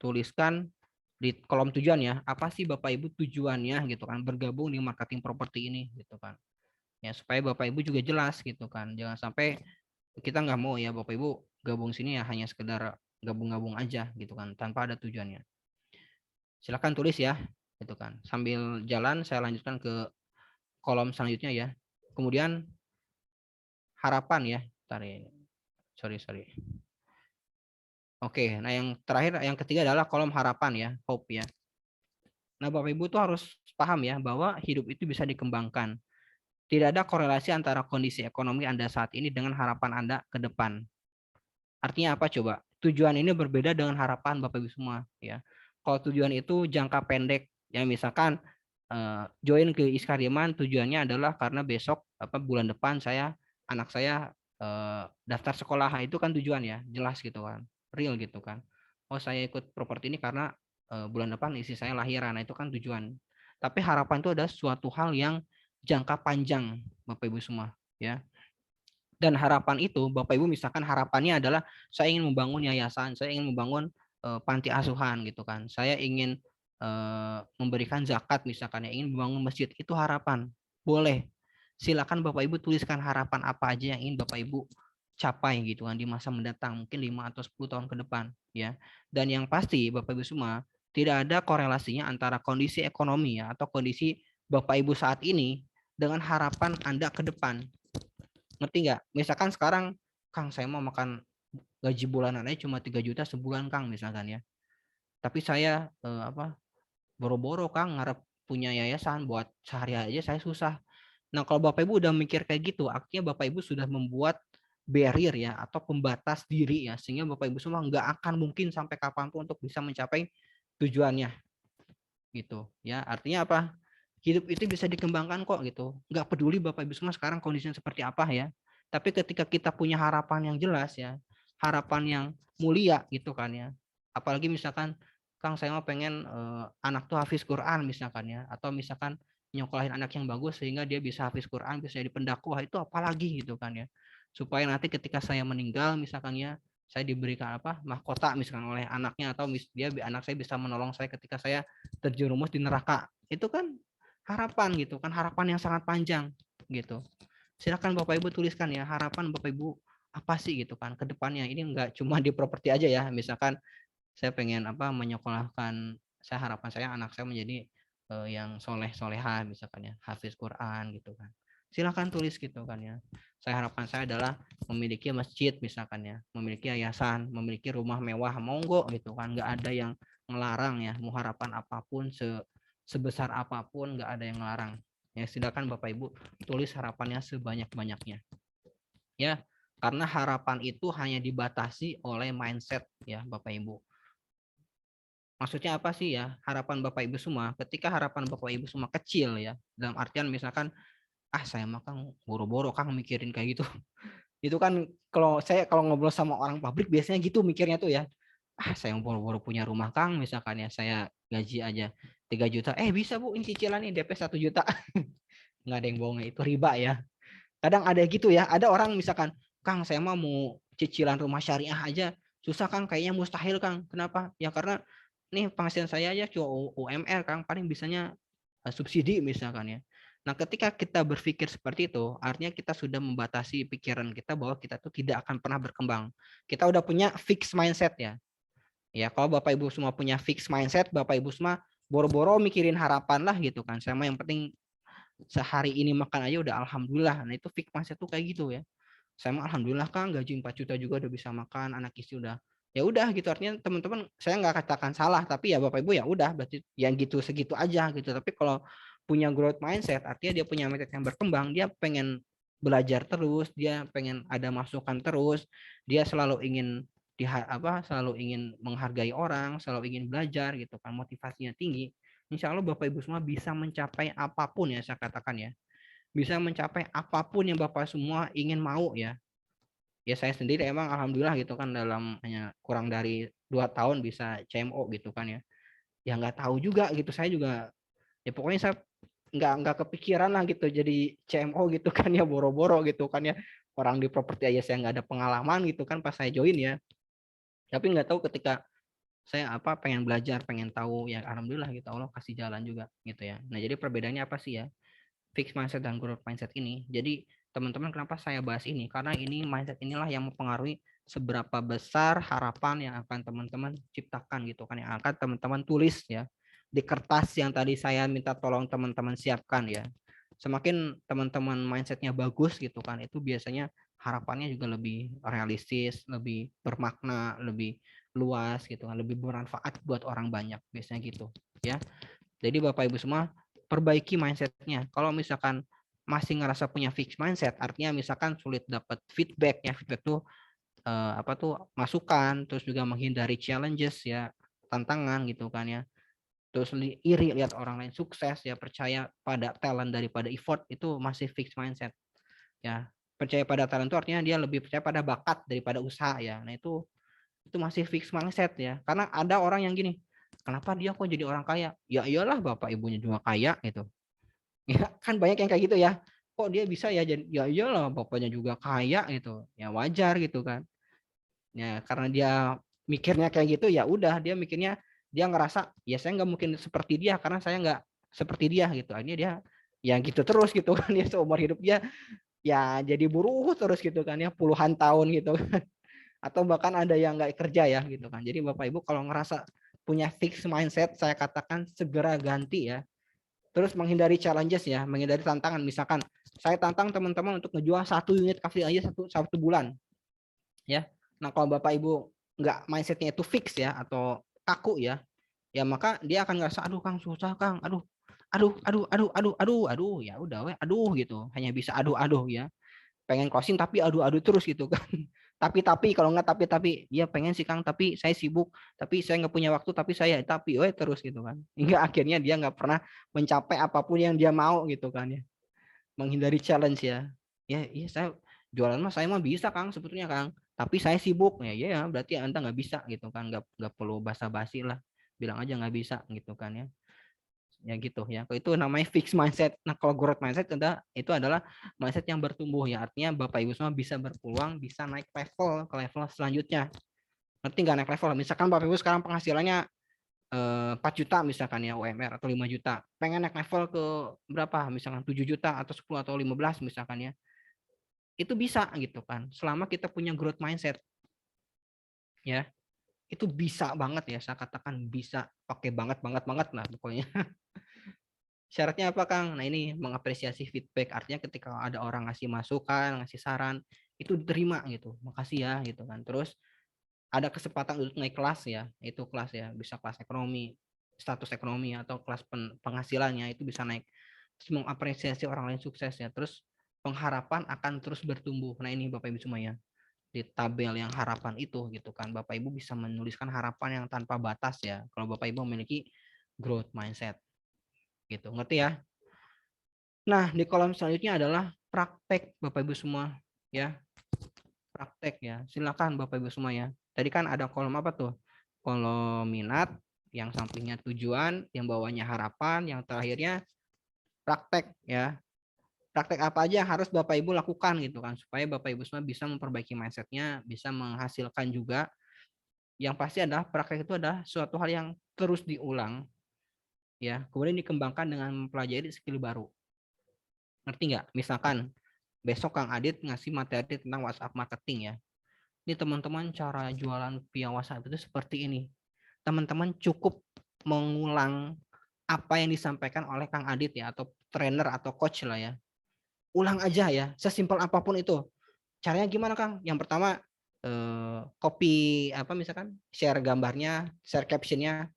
tuliskan di kolom tujuan ya, apa sih Bapak Ibu tujuannya gitu kan bergabung di marketing properti ini gitu kan. Ya supaya Bapak Ibu juga jelas gitu kan. Jangan sampai kita nggak mau ya Bapak Ibu gabung sini ya hanya sekedar gabung-gabung aja gitu kan tanpa ada tujuannya. Silakan tulis ya gitu kan. Sambil jalan saya lanjutkan ke kolom selanjutnya ya. Kemudian harapan ya. Sorry. Oke, nah yang terakhir, yang ketiga adalah kolom harapan ya, hope ya. Nah Bapak Ibu tuh harus paham ya bahwa hidup itu bisa dikembangkan. Tidak ada korelasi antara kondisi ekonomi Anda saat ini dengan harapan Anda ke depan. Artinya apa coba? Tujuan ini berbeda dengan harapan Bapak Ibu semua ya. Kalau tujuan itu jangka pendek ya, misalkan join ke Iskariman tujuannya adalah karena besok bulan depan anak saya daftar sekolah, itu kan tujuan ya, jelas gitu kan, real gitu kan. Oh saya ikut properti ini karena bulan depan istri saya lahiran, itu kan tujuan. Tapi harapan itu ada suatu hal yang jangka panjang Bapak Ibu semua ya. Dan harapan itu Bapak Ibu misalkan harapannya adalah saya ingin membangun yayasan, saya ingin membangun panti asuhan gitu kan. Saya ingin memberikan zakat misalkan ya, ingin membangun masjid, itu harapan. Boleh. Silakan Bapak Ibu tuliskan harapan apa aja yang ingin Bapak Ibu capai gitu kan di masa mendatang, mungkin 5 atau 10 tahun ke depan ya. Dan yang pasti Bapak Ibu semua tidak ada korelasinya antara kondisi ekonomi ya atau kondisi Bapak Ibu saat ini dengan harapan Anda ke depan. Ngerti nggak? Misalkan sekarang, Kang saya mau makan gaji bulanan aja cuma 3 juta sebulan Kang misalkan ya. Tapi saya boro-boro Kang ngarep punya yayasan buat sehari aja saya susah. Nah kalau Bapak Ibu udah mikir kayak gitu, artinya Bapak Ibu sudah membuat barrier ya atau pembatas diri ya, sehingga Bapak Ibu semua nggak akan mungkin sampai kapanpun untuk bisa mencapai tujuannya gitu ya. Artinya apa? Hidup itu bisa dikembangkan kok gitu. Nggak peduli Bapak Ibu semua sekarang kondisinya seperti apa ya. Tapi ketika kita punya harapan yang jelas ya, harapan yang mulia gitu kan ya. Apalagi misalkan Kang saya mau pengen anak tuh hafiz Quran misalkan ya, atau misalkan nyokolahin anak yang bagus sehingga dia bisa hafiz Quran, bisa jadi pendakwah, itu apalagi gitu kan ya. Supaya nanti ketika saya meninggal misalkan ya, saya diberikan apa mahkota misalkan oleh anaknya, atau anak saya bisa menolong saya ketika saya terjerumus di neraka. Itu kan harapan gitu kan, harapan yang sangat panjang gitu. Silakan Bapak Ibu tuliskan ya, harapan Bapak Ibu apa sih gitu kan ke depannya. Ini enggak cuma di properti aja ya. Misalkan saya pengen apa menyekolahkan, saya harapan saya anak saya menjadi yang soleh soleha misalkan ya, hafiz Quran gitu kan. Silakan tulis gitu kan ya. Saya harapan saya adalah memiliki masjid misalkan ya, memiliki yayasan, memiliki rumah mewah, monggo gitu kan. Enggak ada yang ngelarang ya, mau harapan apapun sebesar apapun nggak ada yang ngelarang. Ya silakan Bapak Ibu tulis harapannya sebanyak-banyaknya. Ya, karena harapan itu hanya dibatasi oleh mindset ya Bapak Ibu. Maksudnya apa sih ya harapan Bapak Ibu semua? Ketika harapan Bapak Ibu semua kecil ya, dalam artian misalkan saya mah Kang boro-boro Kang mikirin kayak gitu. Itu kan kalau ngobrol sama orang pabrik biasanya gitu mikirnya tuh ya. Saya boro-boro punya rumah Kang misalkan ya, saya gaji aja 3 juta. Bisa Bu ini cicilan nih DP 1 juta. Nggak ada yang bohong, itu riba ya. Kadang ada gitu ya, ada orang misalkan, Kang saya mau cicilan rumah syariah aja susah Kang, kayaknya mustahil Kang. Kenapa? Ya karena nih penghasilan saya aja cuma UMR Kang, paling bisanya subsidi misalkan ya. Nah ketika kita berpikir seperti itu, artinya kita sudah membatasi pikiran kita bahwa kita tuh tidak akan pernah berkembang. Kita udah punya fixed mindset ya. Ya kalau Bapak Ibu semua punya fixed mindset, Bapak Ibu semua boro-boro mikirin harapan lah gitu kan. Sama yang penting sehari ini makan aja udah alhamdulillah. Nah itu fixed mindset tuh kayak gitu ya. Saya mah alhamdulillah Kang gaji 4 juta juga udah bisa makan, anak istri udah. Ya udah gitu, artinya teman-teman saya nggak katakan salah, tapi ya Bapak Ibu ya udah berarti yang gitu segitu aja gitu. Tapi kalau punya growth mindset, artinya dia punya mindset yang berkembang, dia pengen belajar terus, dia pengen ada masukan terus, dia selalu ingin selalu ingin menghargai orang, selalu ingin belajar gitu kan, motivasinya tinggi. Insya Allah Bapak Ibu semua bisa mencapai apapun ya, saya katakan ya, bisa mencapai apapun yang Bapak semua ingin mau ya. Ya saya sendiri emang alhamdulillah gitu kan, dalam hanya kurang dari 2 tahun bisa CMO gitu kan ya. Ya nggak tahu juga gitu, saya juga ya pokoknya saya nggak kepikiran lah gitu jadi CMO gitu kan ya, boro-boro gitu kan ya. Orang di properti aja saya nggak ada pengalaman gitu kan pas saya join ya. Tapi nggak tahu ketika saya pengen belajar, pengen tahu ya, alhamdulillah gitu Allah kasih jalan juga gitu ya. Nah jadi perbedaannya apa sih ya? Fixed mindset dan growth mindset ini. Jadi teman-teman kenapa saya bahas ini? Karena ini mindset inilah yang mempengaruhi seberapa besar harapan yang akan teman-teman ciptakan gitu kan, yang akan teman-teman tulis ya di kertas yang tadi saya minta tolong teman-teman siapkan ya. Semakin teman-teman mindsetnya bagus gitu kan, itu biasanya harapannya juga lebih realistis, lebih bermakna, lebih luas gitu kan, lebih bermanfaat buat orang banyak biasanya gitu ya. Jadi Bapak Ibu semua perbaiki mindsetnya. Kalau misalkan masih ngerasa punya fixed mindset, artinya misalkan sulit dapat feedback ya, feedback tuh masukan, terus juga menghindari challenges ya, tantangan gitu kan ya. Terus iri lihat orang lain sukses ya, percaya pada talent daripada effort, itu masih fixed mindset ya. Percaya pada talent itu artinya dia lebih percaya pada bakat daripada usaha ya. Nah itu masih fixed mindset ya. Karena ada orang yang gini, kenapa dia kok jadi orang kaya? Ya iyalah bapak ibunya juga kaya gitu. Ya kan banyak yang kayak gitu ya. Kok dia bisa ya jadi, ya iyalah bapaknya juga kaya gitu. Ya wajar gitu kan. Ya karena dia mikirnya kayak gitu, ya udah dia mikirnya, dia ngerasa ya saya nggak mungkin seperti dia karena saya nggak seperti dia gitu. Akhirnya dia ya gitu terus gitu kan, ya seumur hidup dia ya jadi buruh terus gitu kan ya, puluhan tahun gitu. Atau bahkan ada yang nggak kerja ya gitu kan. Jadi Bapak Ibu kalau ngerasa punya fixed mindset, saya katakan segera ganti ya. Terus menghindari challenges ya, menghindari tantangan. Misalkan saya tantang teman-teman untuk ngejual 1 unit kafe aja satu bulan ya. Nah kalau Bapak Ibu nggak mindsetnya itu fix ya, atau kaku ya, ya maka dia akan ngerasa aduh Kang susah Kang, aduh ya udah we aduh gitu, hanya bisa aduh ya. pengen closing tapi adu-adu terus gitu kan. Tapi kalau nggak tapi ya pengen sih Kang, tapi saya sibuk, tapi saya nggak punya waktu, tapi saya tapi terus gitu kan. Hingga akhirnya dia nggak pernah mencapai apapun yang dia mau gitu kan ya. Menghindari challenge ya. Ya, iya saya jualan mah saya mah bisa Kang sebetulnya Kang, tapi saya sibuk ya. Ya berarti Anda nggak bisa gitu kan, nggak perlu basa-basi lah. Bilang aja nggak bisa gitu kan ya. Ya gitu ya. Itu namanya fixed mindset. Nah, kalau growth mindset itu adalah mindset yang bertumbuh ya. Artinya Bapak Ibu semua bisa berpeluang, bisa naik level ke level selanjutnya. Ngerti nggak naik level? Misalkan Bapak Ibu sekarang penghasilannya 4 juta misalkan ya UMR atau 5 juta. Pengen naik level ke berapa? Misalkan 7 juta atau 10 atau 15 misalkan ya. Itu bisa gitu kan. Selama kita punya growth mindset. Ya. Itu bisa banget ya, saya katakan bisa pakai banget lah pokoknya. Syaratnya apa Kang? Nah ini mengapresiasi feedback, artinya ketika ada orang ngasih masukan, ngasih saran, itu diterima gitu, makasih ya gitu kan. Terus ada kesempatan untuk naik kelas ya, itu kelas ya, bisa kelas ekonomi, status ekonomi atau kelas penghasilannya itu bisa naik. Terus mengapresiasi orang lain sukses ya, terus pengharapan akan terus bertumbuh. Nah ini Bapak Ibu semua ya, di tabel yang harapan itu gitu kan, Bapak Ibu bisa menuliskan harapan yang tanpa batas ya, kalau Bapak Ibu memiliki growth mindset gitu, ngerti ya? Nah, di kolom selanjutnya adalah praktek Bapak Ibu semua ya. Praktek ya. Silakan Bapak Ibu semua ya. Tadi kan ada kolom apa tuh? Kolom minat, yang sampingnya tujuan, yang bawahnya harapan, yang terakhirnya praktek ya. Praktek apa aja yang harus Bapak Ibu lakukan gitu kan, supaya Bapak Ibu semua bisa memperbaiki mindsetnya, bisa menghasilkan juga. Yang pasti adalah praktek itu adalah suatu hal yang terus diulang ya, kemudian dikembangkan dengan mempelajari skill baru. Ngerti nggak? Misalkan besok Kang Adit ngasih materi tentang WhatsApp marketing ya. Ini teman-teman cara jualan via WhatsApp itu seperti ini. Teman-teman cukup mengulang apa yang disampaikan oleh Kang Adit ya, atau trainer atau coach lah ya. Ulang aja ya, sesimpel apapun itu. Caranya gimana Kang? Yang pertama copy apa misalkan share gambarnya, share captionnya,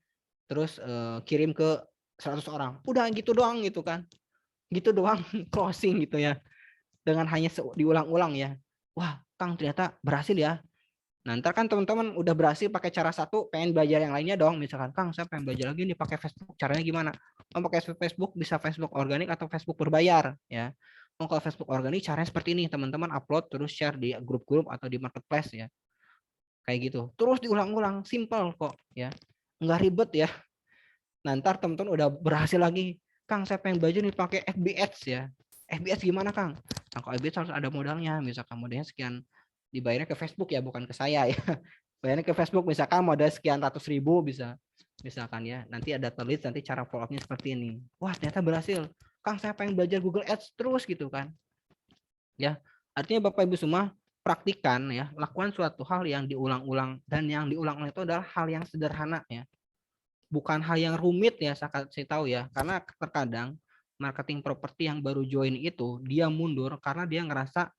terus kirim ke 100 orang. Udah gitu doang gitu kan. Gitu doang closing gitu ya. Dengan hanya diulang-ulang ya. Wah, Kang ternyata berhasil ya. Nah, ntar kan teman-teman udah berhasil pakai cara satu, pengen belajar yang lainnya dong. Misalkan, Kang, saya pengen belajar lagi nih pakai Facebook. Caranya gimana? Oh, pakai Facebook bisa Facebook organik atau Facebook berbayar ya. Oh, kalau Facebook organik caranya seperti ini, teman-teman upload terus share di grup-grup atau di marketplace ya. Kayak gitu. Terus diulang-ulang, simple kok ya. Nggak ribet ya. Nah, ntar teman-teman udah berhasil lagi. Kang, saya pengen belajar nih pakai FB Ads ya. FB Ads gimana, Kang? Nah, kalau FB Ads harus ada modalnya. Misalkan modalnya sekian, dibayarnya ke Facebook ya, bukan ke saya ya. Bayarnya ke Facebook, misalkan modal sekian ratus ribu bisa. Misalkan ya, nanti ada terlist, nanti cara follow up-nya seperti ini. Wah, ternyata berhasil. Kang, saya pengen belajar Google Ads terus gitu kan. Ya, artinya Bapak Ibu semua praktikan ya, lakukan suatu hal yang diulang-ulang, dan yang diulang-ulang itu adalah hal yang sederhana ya. Bukan hal yang rumit ya, saya tahu ya, karena terkadang marketing properti yang baru join itu dia mundur karena dia ngerasa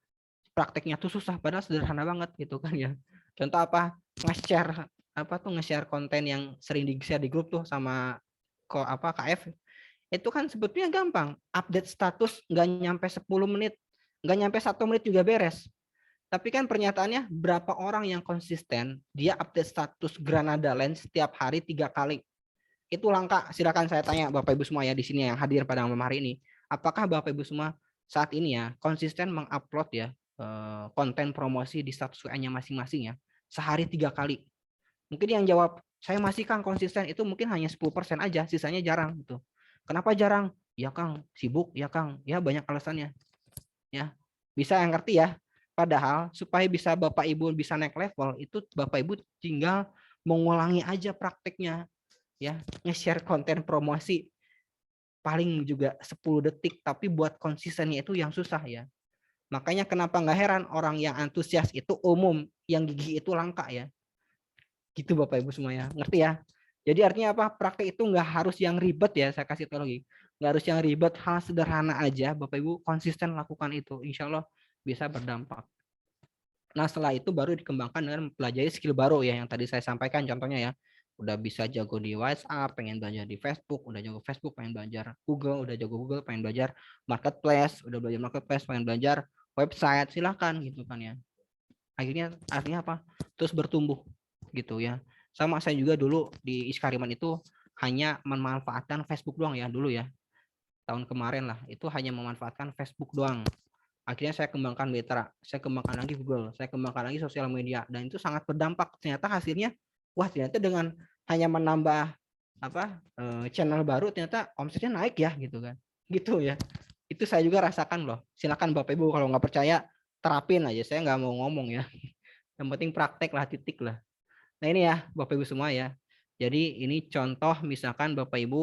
prakteknya tuh susah, padahal sederhana banget gitu kan ya. Contoh apa? Nge-share apa tuh, nge-share konten yang sering di-share di grup tuh sama KF. Itu kan sebetulnya gampang. Update status nggak nyampe 10 menit, nggak nyampe 1 menit juga beres. Tapi kan pernyataannya berapa orang yang konsisten dia update status Granada Land setiap hari 3 kali. Itu langka. Silakan saya tanya Bapak Ibu semua ya di sini yang hadir pada malam hari ini. Apakah Bapak Ibu semua saat ini ya konsisten mengupload ya konten promosi di status WA-nya masing-masing ya sehari 3 kali? Mungkin yang jawab saya masih Kang konsisten itu mungkin hanya 10% aja, sisanya jarang gitu. Kenapa jarang? Ya Kang, sibuk ya Kang. Ya banyak alasannya. Ya. Bisa yang ngerti ya. Padahal supaya bisa Bapak Ibu bisa naik level itu Bapak Ibu tinggal mengulangi aja prakteknya. Ya, nge-share konten promosi paling juga 10 detik, tapi buat konsistennya itu yang susah ya. Makanya kenapa nggak heran orang yang antusias itu umum, yang gigih itu langka ya. Gitu Bapak Ibu semuanya, ngerti ya? Jadi artinya apa? Praktek itu nggak harus yang ribet ya, saya kasih tahu lagi. Nggak harus yang ribet, hal sederhana aja Bapak Ibu konsisten lakukan itu. Insya Allah bisa berdampak. Nah setelah itu baru dikembangkan dengan mempelajari skill baru ya, yang tadi saya sampaikan contohnya ya. Udah bisa jago di WhatsApp, pengen belajar di Facebook, udah jago Facebook, pengen belajar Google, udah jago Google, pengen belajar marketplace, udah belajar marketplace, pengen belajar website, silakan gitu kan ya. Akhirnya artinya apa? Terus bertumbuh gitu ya. Sama saya juga dulu di Iskariman itu hanya memanfaatkan Facebook doang ya dulu ya. Tahun kemarin lah itu hanya memanfaatkan Facebook doang. Akhirnya saya kembangkan Betra, saya kembangkan lagi Google, saya kembangkan lagi sosial media, dan itu sangat berdampak. Ternyata hasilnya, wah ternyata dengan hanya menambah channel baru, ternyata omsetnya naik ya gitu kan, gitu ya. Itu saya juga rasakan loh. Silakan Bapak Ibu kalau nggak percaya terapin aja. Saya nggak mau ngomong ya. Yang penting praktek lah, titik lah. Nah ini ya Bapak Ibu semua ya. Jadi ini contoh misalkan Bapak Ibu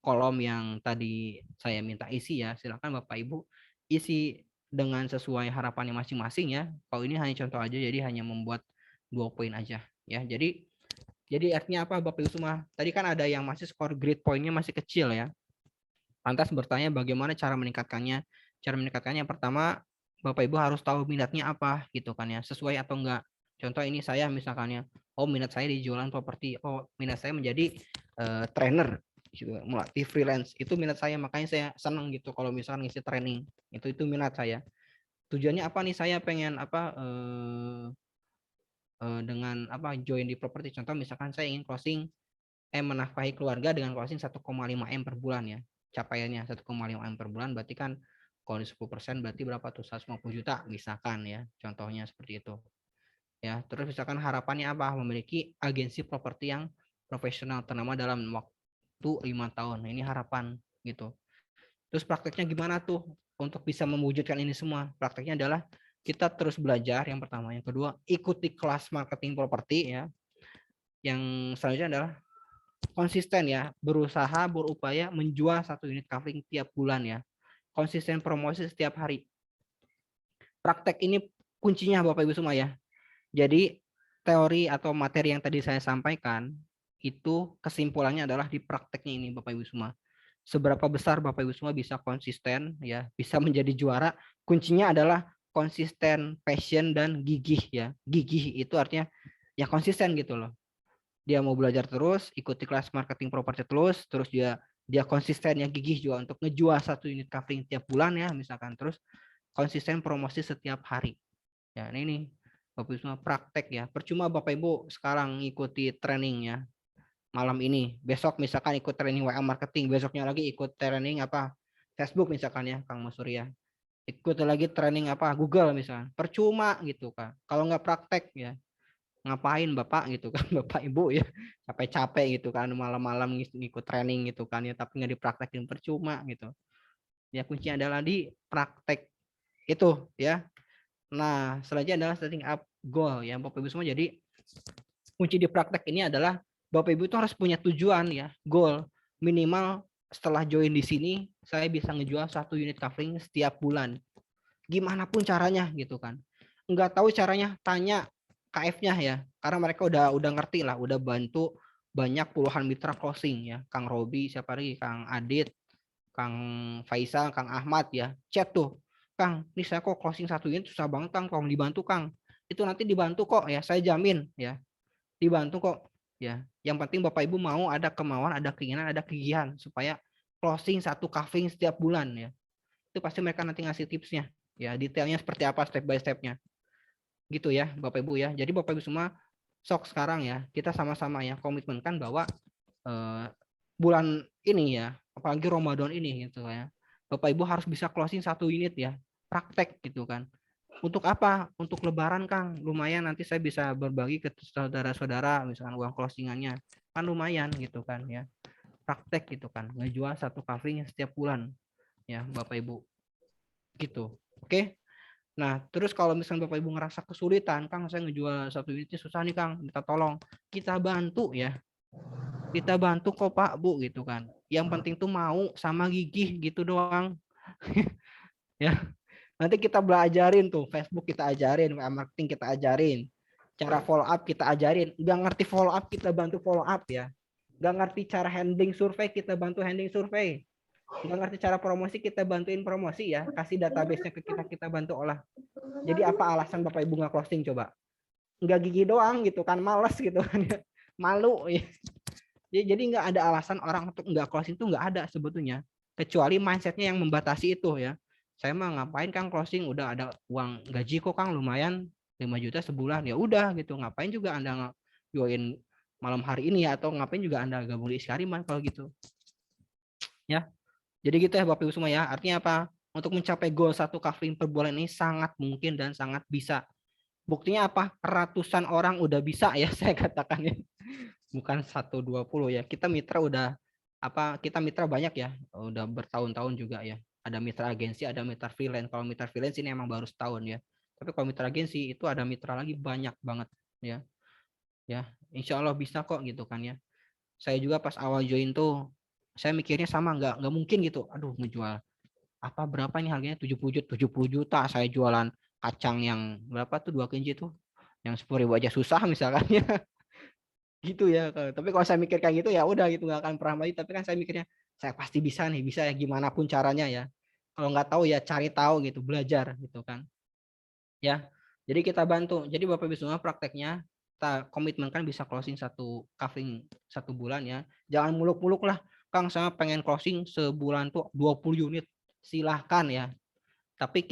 kolom yang tadi saya minta isi ya. Silakan Bapak Ibu isi dengan sesuai harapannya masing-masing ya. Kalau ini hanya contoh aja, jadi hanya membuat 2 poin aja ya. Jadi artinya apa Bapak Ibu semua? Tadi kan ada yang masih skor grade poinnya masih kecil ya. Lantas bertanya bagaimana cara meningkatkannya? Cara meningkatkannya yang pertama Bapak Ibu harus tahu minatnya apa gitu kan ya, sesuai atau enggak. Contoh ini saya misalkannya, oh minat saya di jualan properti, oh minat saya menjadi trainer gitu, melatih freelance. Itu minat saya, makanya saya senang gitu kalau misalkan ngisi training. Itu minat saya. Tujuannya apa nih, saya pengen dengan join di properti. Contoh misalkan saya ingin closing menafkahi keluarga dengan closing 1,5 M per bulan ya. Capaiannya 1,5 M per bulan berarti kan kalau di 10% berarti berapa tuh, 150 juta misalkan ya. Contohnya seperti itu. Ya, terus misalkan harapannya apa? Memiliki agensi properti yang profesional ternama dalam waktu 5 tahun. Nah, ini harapan gitu. Terus prakteknya gimana tuh untuk bisa mewujudkan ini semua? Prakteknya adalah kita terus belajar yang pertama, yang kedua ikuti kelas marketing properti ya. Yang selanjutnya adalah konsisten ya, berusaha berupaya menjual 1 unit covering tiap bulan ya. Konsisten promosi setiap hari. Praktek ini kuncinya Bapak Ibu semua ya. Jadi teori atau materi yang tadi saya sampaikan itu kesimpulannya adalah di prakteknya ini Bapak Ibu semua. Seberapa besar Bapak Ibu semua bisa konsisten ya, bisa menjadi juara, kuncinya adalah konsisten, passion dan gigih ya. Gigih itu artinya ya konsisten gitu loh. Dia mau belajar terus, ikuti kelas marketing properti terus dia konsisten yang gigih juga untuk ngejual 1 unit covering tiap bulan ya misalkan, terus konsisten promosi setiap hari. Ya, ini Bapak Ibu semua praktek ya. Percuma Bapak Ibu sekarang ikuti training ya. Malam ini, besok misalkan ikut training WA marketing, besoknya lagi ikut training Facebook misalkan ya, Kang Mas Surya. Ikut lagi training Google misalkan. Percuma gitu kan. Kalau nggak praktek ya, ngapain Bapak gitu kan, Bapak Ibu ya capek-capek gitu kan, malam-malam ngikut training gitu kan ya, tapi nggak dipraktekin, percuma gitu ya. Kuncinya adalah di praktek itu ya. Nah selanjutnya adalah setting up goal ya Bapak Ibu semua. Jadi kunci di praktek ini adalah Bapak Ibu itu harus punya tujuan ya, goal minimal setelah join di sini saya bisa ngejual 1 unit covering setiap bulan, gimana pun caranya gitu kan. Nggak tahu caranya, tanya KF-nya ya, karena mereka udah ngerti lah, udah bantu banyak puluhan mitra closing ya, Kang Robi, siapa lagi, Kang Adit, Kang Faisal, Kang Ahmad ya, chat tuh, Kang, ini saya kok closing 1 unit susah banget Kang, tolong dibantu Kang. Itu nanti dibantu kok ya, saya jamin ya, dibantu kok ya. Yang penting Bapak Ibu mau, ada kemauan, ada keinginan, ada kegiatan supaya closing 1 covering setiap bulan ya. Itu pasti mereka nanti ngasih tipsnya ya, detailnya seperti apa, step by stepnya gitu ya Bapak Ibu ya. Jadi Bapak Ibu semua sok sekarang ya kita sama-sama ya komitmenkan bahwa bulan ini ya, apalagi Ramadan ini gitu ya, Bapak Ibu harus bisa closing 1 unit ya, praktek gitu kan. Untuk apa? Untuk lebaran Kang, lumayan nanti saya bisa berbagi ke saudara-saudara misalkan uang closingannya kan lumayan gitu kan ya. Praktek gitu kan, ngejual 1 covering setiap bulan ya Bapak Ibu gitu. Oke. Nah, terus kalau misalnya Bapak Ibu ngerasa kesulitan, Kang, saya ngejual 1 unitnya susah nih, Kang, minta tolong. Kita bantu ya. Kita bantu kok, Pak, Bu, gitu kan. Yang penting tuh mau sama gigih gitu doang. Ya. Nanti kita belajarin tuh, Facebook kita ajarin, marketing kita ajarin. Cara follow up kita ajarin. Nggak ngerti follow up, kita bantu follow up ya. Nggak ngerti cara handling survei, kita bantu handling survei. Nggak ngerti cara promosi, kita bantuin promosi ya. Kasih database-nya ke kita bantu olah. Jadi apa alasan Bapak Ibu nggak closing coba? Nggak gigi doang gitu kan, males gitu kan ya. Malu ya. Jadi nggak ada alasan orang untuk nggak closing itu, nggak ada sebetulnya. Kecuali mindsetnya yang membatasi itu ya. Saya mah ngapain Kang closing, udah ada uang gaji kok Kang lumayan 5 juta sebulan, ya udah gitu, ngapain juga Anda join malam hari ini ya, atau ngapain juga Anda gabung di Iskariman kalau gitu. Ya. Jadi gitu ya Bapak Ibu semua ya. Artinya apa? Untuk mencapai goal 1 kafling per bulan ini sangat mungkin dan sangat bisa. Buktinya apa? Ratusan orang udah bisa ya saya katakan ya. Bukan 120 ya. Kita mitra udah kita mitra banyak ya. Udah bertahun-tahun juga ya. Ada mitra agensi, ada mitra freelance. Kalau mitra freelance ini emang baru setahun ya. Tapi kalau mitra agensi itu ada mitra lagi banyak banget ya. Ya, insya Allah bisa kok gitu kan ya. Saya juga pas awal join tuh saya mikirnya sama, nggak mungkin gitu. Aduh, ngejual berapa nih harganya, 70 juta saya jualan kacang yang berapa tuh 2 kenji tuh, yang 10.000 aja susah misalkan ya. Gitu ya. Tapi kalau saya mikir kayak gitu ya udah gitu, nggak akan pernah maju. Tapi kan saya mikirnya saya pasti bisa nih, bisa ya gimana pun caranya ya. Kalau nggak tahu ya cari tahu gitu, belajar gitu kan ya. Jadi kita bantu. Jadi Bapak Ibu semua prakteknya kita komitmenkan bisa closing 1 kafling 1 bulan ya. Jangan muluk-muluk lah, Kang saya pengen closing sebulan tuh 20 unit. Silahkan ya. Tapi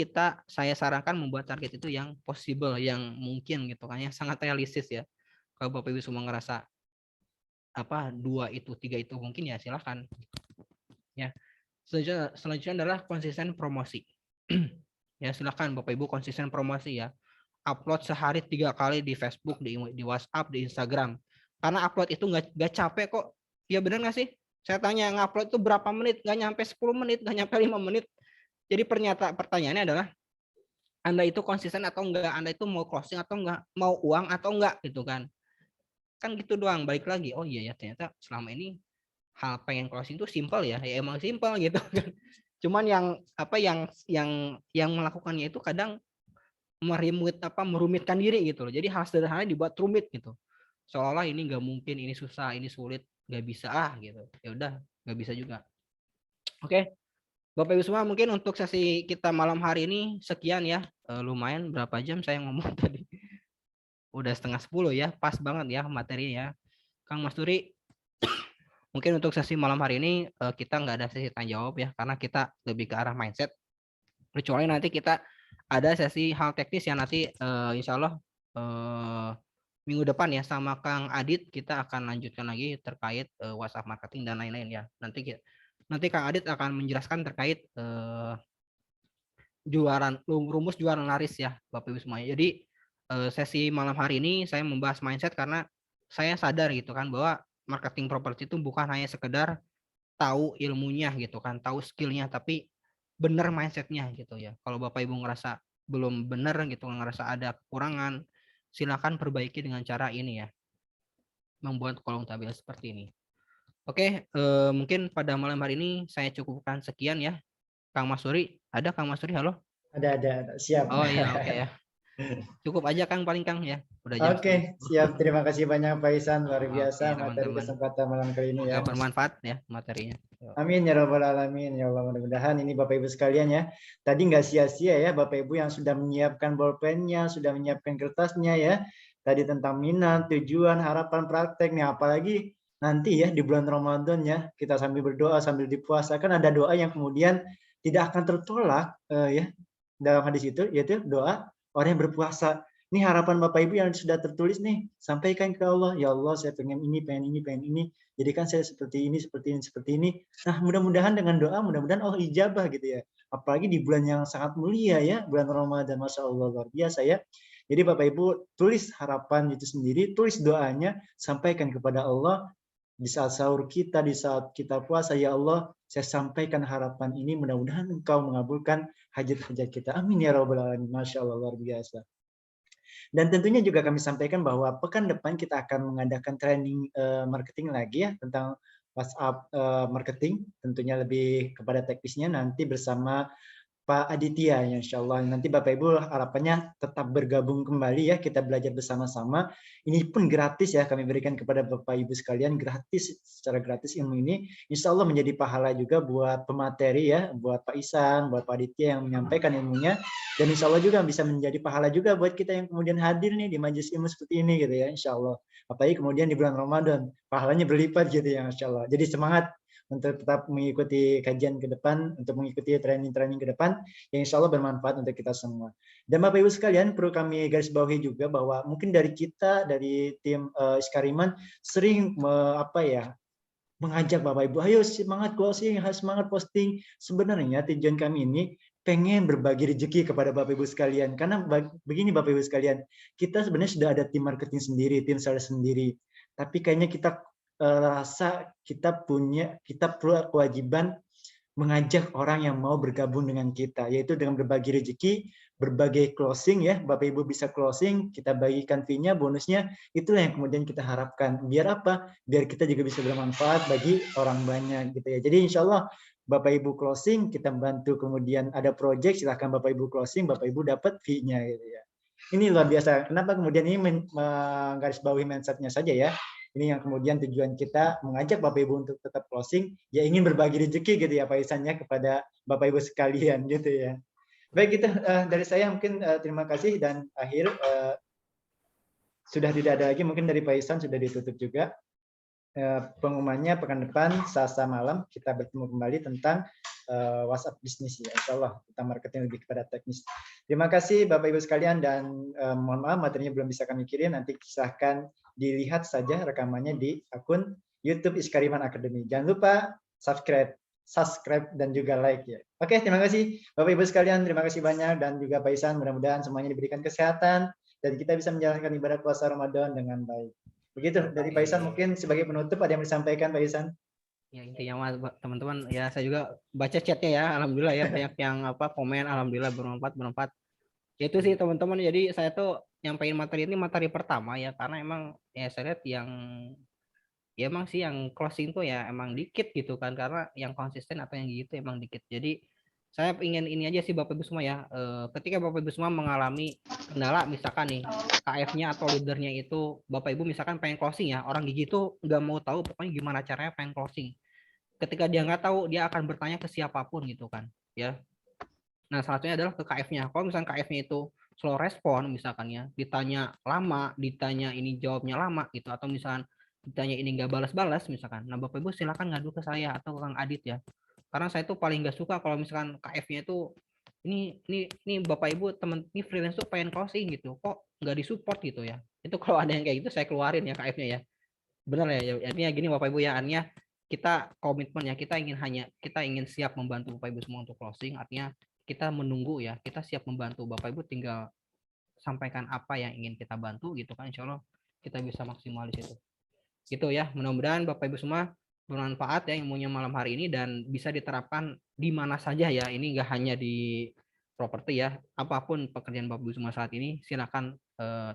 saya sarankan membuat target itu yang possible, yang mungkin gitu kan, yang sangat realistis ya. Kalau Bapak Ibu semua ngerasa 2 itu 3 itu mungkin ya silahkan ya. Selanjutnya adalah konsisten promosi. Ya silahkan Bapak Ibu konsisten promosi ya. Upload sehari 3 kali di Facebook, di WhatsApp, di Instagram. Karena upload itu nggak capek kok. Ya benar nggak sih? Saya tanya, ngupload itu berapa menit? Nggak nyampe 10 menit, nggak nyampe 5 menit. Jadi pertanyaannya adalah, Anda itu konsisten atau enggak? Anda itu mau closing atau enggak? Mau uang atau enggak? Gitu kan. Kan gitu doang. Balik lagi. Oh iya ya, ternyata selama ini hal pengen closing itu simple ya. Ya emang simple gitu kan. Cuman yang melakukannya itu kadang merumitkan diri gitu loh. Jadi hal sederhana dibuat rumit gitu. Seolah-olah ini nggak mungkin, ini susah, ini sulit, nggak bisa gitu. Ya udah, nggak bisa juga. Oke. Bapak Ibu semua, mungkin untuk sesi kita malam hari ini sekian ya. Lumayan berapa jam saya ngomong tadi. Udah 9:30 ya, pas banget ya materinya ya. Kang Mas Turi, mungkin untuk sesi malam hari ini kita nggak ada sesi tanya jawab ya, karena kita lebih ke arah mindset. Kecuali nanti kita ada sesi hal teknis yang nanti insya Allah minggu depan ya sama Kang Adit kita akan lanjutkan lagi terkait WhatsApp marketing dan lain-lain ya. Nanti Kang Adit akan menjelaskan terkait rumus jualan laris ya Bapak Ibu semuanya. Jadi sesi malam hari ini saya membahas mindset karena saya sadar gitu kan bahwa marketing properti itu bukan hanya sekedar tahu ilmunya gitu kan, tahu skillnya, tapi benar mindsetnya gitu ya. Kalau Bapak Ibu ngerasa belum benar gitu, ngerasa ada kekurangan, silakan perbaiki dengan cara ini ya, membuat kolom tabel seperti ini. Oke, mungkin pada malam hari ini saya cukupkan sekian ya. Kang Mas Suri, ada Kang Mas Suri, halo? Ada, siap. Oh iya, oke ya. Cukup aja Kang paling Kang ya. Udah jam Oke, siap. Terima kasih banyak Pak Isan, luar biasa materi teman-teman. kesempatan malam kali ini ya. Semoga bermanfaat ya materinya. Amin ya rabbal alamin ya Allah, mudah-mudahan ini Bapak Ibu sekalian ya. Tadi nggak sia-sia ya Bapak Ibu yang sudah menyiapkan bolpennya, sudah menyiapkan kertasnya ya. Tadi tentang minat, tujuan, harapan, praktek nih, apalagi nanti ya di bulan Ramadan ya, kita sambil berdoa sambil dipuasa, kan ada doa yang kemudian tidak akan tertolak ya dalam hadis itu, yaitu doa orang yang berpuasa. Ini harapan Bapak Ibu yang sudah tertulis nih, sampaikan ke Allah, ya Allah saya pengen ini, pengen ini, pengen ini, jadikan saya seperti ini, seperti ini, seperti ini. Nah mudah-mudahan dengan doa, mudah-mudahan Allah ijabah gitu ya. Apalagi di bulan yang sangat mulia ya, bulan Ramadan, Masya Allah luar biasa ya. Jadi Bapak Ibu tulis harapan itu sendiri, tulis doanya, sampaikan kepada Allah. Di saat sahur kita, di saat kita puasa, ya Allah saya sampaikan harapan ini, mudah-mudahan Engkau mengabulkan hajat-hajat kita. Amin ya rabbal alamin. Masya Allah luar biasa. Dan tentunya juga kami sampaikan bahwa pekan depan kita akan mengadakan training marketing lagi ya tentang WhatsApp marketing, tentunya lebih kepada teknisnya nanti bersama Pak Aditya ya, insya Allah. Nanti Bapak Ibu harapannya tetap bergabung kembali ya, kita belajar bersama-sama. Ini pun gratis ya, kami berikan kepada Bapak Ibu sekalian, gratis, secara gratis ilmu ini. Insya Allah menjadi pahala juga buat pemateri ya, buat Pak Isan, buat Pak Aditya yang menyampaikan ilmunya. Dan insya Allah juga bisa menjadi pahala juga buat kita yang kemudian hadir nih di majelis ilmu seperti ini gitu ya, insya Allah. Apalagi kemudian di bulan Ramadan, pahalanya berlipat gitu ya, insya Allah. Jadi semangat untuk tetap mengikuti kajian ke depan, untuk mengikuti training-training ke depan, yang insya Allah bermanfaat untuk kita semua. Dan Bapak Ibu sekalian, perlu kami garis bawahi juga bahwa mungkin dari kita, dari tim Iskariman, sering mengajak Bapak Ibu, ayo semangat closing, harus semangat posting. Sebenarnya tujuan kami ini pengen berbagi rezeki kepada Bapak Ibu sekalian. Karena begini Bapak Ibu sekalian, kita sebenarnya sudah ada tim marketing sendiri, tim sales sendiri. Tapi kayaknya kita rasa kita perlu kewajiban mengajak orang yang mau bergabung dengan kita, yaitu dengan berbagi rezeki, berbagai closing ya, Bapak Ibu bisa closing, kita bagikan fee-nya, bonusnya, itulah yang kemudian kita harapkan. Biar apa? Biar kita juga bisa bermanfaat bagi orang banyak gitu ya. Jadi insya Allah Bapak Ibu closing, kita bantu, kemudian ada project, silahkan Bapak Ibu closing, Bapak Ibu dapat fee-nya gitu ya. Ini luar biasa. Kenapa kemudian ini menggarisbawahi mindset-nya saja ya. Ini yang kemudian tujuan kita mengajak Bapak Ibu untuk tetap closing, ya ingin berbagi rezeki gitu ya Pak Ihsan ya, kepada Bapak Ibu sekalian gitu ya. Baik, itu dari saya mungkin terima kasih, dan akhir sudah tidak ada lagi, mungkin dari Pak Ihsan sudah ditutup juga. Pengumumannya pekan depan Selasa malam kita bertemu kembali tentang WhatsApp bisnis ya, insya Allah kita marketing lebih kepada teknis. Terima kasih Bapak Ibu sekalian, dan mohon maaf materinya belum bisa kami kirim, nanti silahkan dilihat saja rekamannya di akun YouTube Iskariman Academy. Jangan lupa subscribe dan juga like ya. Oke, terima kasih Bapak Ibu sekalian, terima kasih banyak, dan juga Pak Ihsan, mudah-mudahan semuanya diberikan kesehatan dan kita bisa menjalankan ibadah puasa Ramadan dengan baik. Begitu dari Pak Ihsan, mungkin sebagai penutup ada yang disampaikan Pak Ihsan? Ya intinya teman-teman ya, saya juga baca chatnya ya, alhamdulillah ya banyak yang komen, alhamdulillah bermanfaat. Itu sih teman-teman, jadi saya tuh nyampein materi ini materi pertama ya, karena emang ya saya lihat yang ya emang sih yang closing tuh ya emang dikit gitu kan, karena yang konsisten atau yang gitu emang dikit. Jadi saya ingin ini aja sih Bapak Ibu semua ya, ketika Bapak Ibu semua mengalami kendala misalkan nih KF-nya atau leadernya itu Bapak Ibu misalkan pengen closing ya, orang gigi itu nggak mau tahu pokoknya gimana caranya pengen closing. Ketika dia nggak tahu, dia akan bertanya ke siapapun gitu kan ya. Nah salah satunya adalah ke KF-nya. Kalau misalkan KF-nya itu slow respon misalkan ya, ditanya lama, ditanya ini jawabnya lama gitu, atau misalkan ditanya ini nggak balas-balas misalkan, nah Bapak Ibu silakan ngadu ke saya atau ke Kang Adit ya, karena saya tuh paling nggak suka kalau misalkan KF-nya itu ini Bapak Ibu temen ini freelance tuh pengen closing gitu, kok nggak disupport gitu ya. Itu kalau ada yang kayak gitu saya keluarin ya KF-nya ya. Benar ya, artinya gini Bapak Ibu ya, artinya kita komitmen ya, kita ingin siap membantu Bapak Ibu semua untuk closing, artinya kita menunggu ya, kita siap membantu. Bapak Ibu tinggal sampaikan apa yang ingin kita bantu gitu kan, insya Allah kita bisa maksimal di situ. Gitu ya, mudah-mudahan Bapak Ibu semua bermanfaat ya ilmunya malam hari ini, dan bisa diterapkan di mana saja ya. Ini nggak hanya di properti ya, apapun pekerjaan Bapak Ibu semua saat ini silakan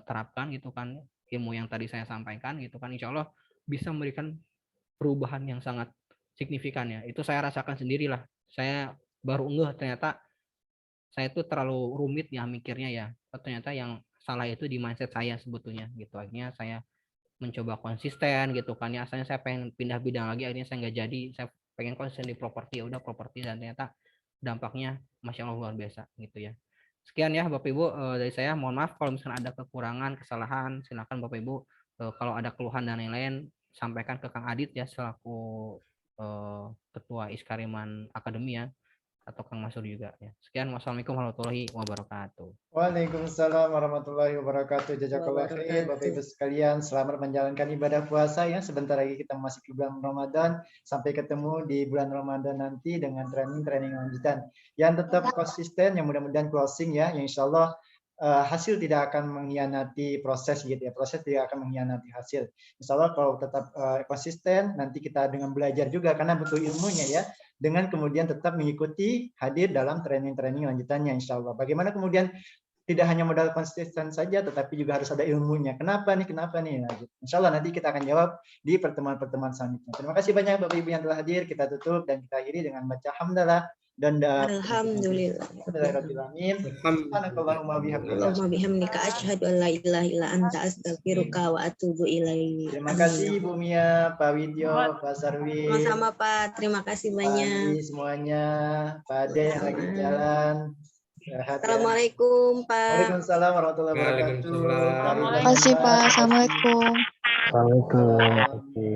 terapkan gitu kan ilmu yang tadi saya sampaikan gitu kan, insya Allah bisa memberikan perubahan yang sangat signifikan ya. Itu saya rasakan sendirilah, saya baru ngeh ternyata saya itu terlalu rumit ya mikirnya ya, ternyata yang salah itu di mindset saya sebetulnya gitu. Akhirnya saya mencoba konsisten gitu kan ya, asalnya saya pengen pindah bidang lagi, akhirnya saya nggak jadi, saya pengen konsisten di properti, ya udah properti, dan ternyata dampaknya Masya Allah luar biasa gitu ya. Sekian ya Bapak Ibu dari saya, mohon maaf kalau misalnya ada kekurangan, kesalahan, silakan Bapak Ibu kalau ada keluhan dan lain-lain sampaikan ke Kang Adit ya, selaku Ketua Iskariman Akademi ya, atau Kang Masur juga ya. Sekian, wassalamualaikum warahmatullahi wabarakatuh. Waalaikumsalam warahmatullahi wabarakatuh. Jazakallah khair Bapak Ibu sekalian. Selamat menjalankan ibadah puasa ya. Sebentar lagi kita masuk ke bulan Ramadan. Sampai ketemu di bulan Ramadan nanti dengan training lanjutan. Yang tetap konsisten, yang mudah-mudahan closing ya. Yang insya Allah hasil tidak akan mengkhianati proses gitu ya. Proses tidak akan mengkhianati hasil. Insya Allah kalau tetap konsisten, nanti kita dengan belajar juga karena butuh ilmunya ya. Dengan kemudian tetap mengikuti hadir dalam training lanjutannya insya Allah. Bagaimana kemudian tidak hanya modal konsisten saja, tetapi juga harus ada ilmunya. Kenapa nih? Nah, insya Allah nanti kita akan jawab di pertemuan-pertemuan selanjutnya. Terima kasih banyak Bapak Ibu yang telah hadir. Kita tutup dan kita akhiri dengan baca hamdalah dan Alhamdulillah. Subhanakallahumma Allahumma bihamdika asyhadu an la ilaha illa anta astaghfiruka wa atubu ilaik. Terima kasih Bu Mia, Pak Widyo, Pak Sarwi. Sama-sama Pak, terima kasih banyak. Pak semuanya, Pak Ade yang lagi jalan. Assalamualaikum Pak. Waalaikumsalam warahmatullahi wabarakatuh. Terima kasih Pak. Assalamualaikum. Assalamualaikum.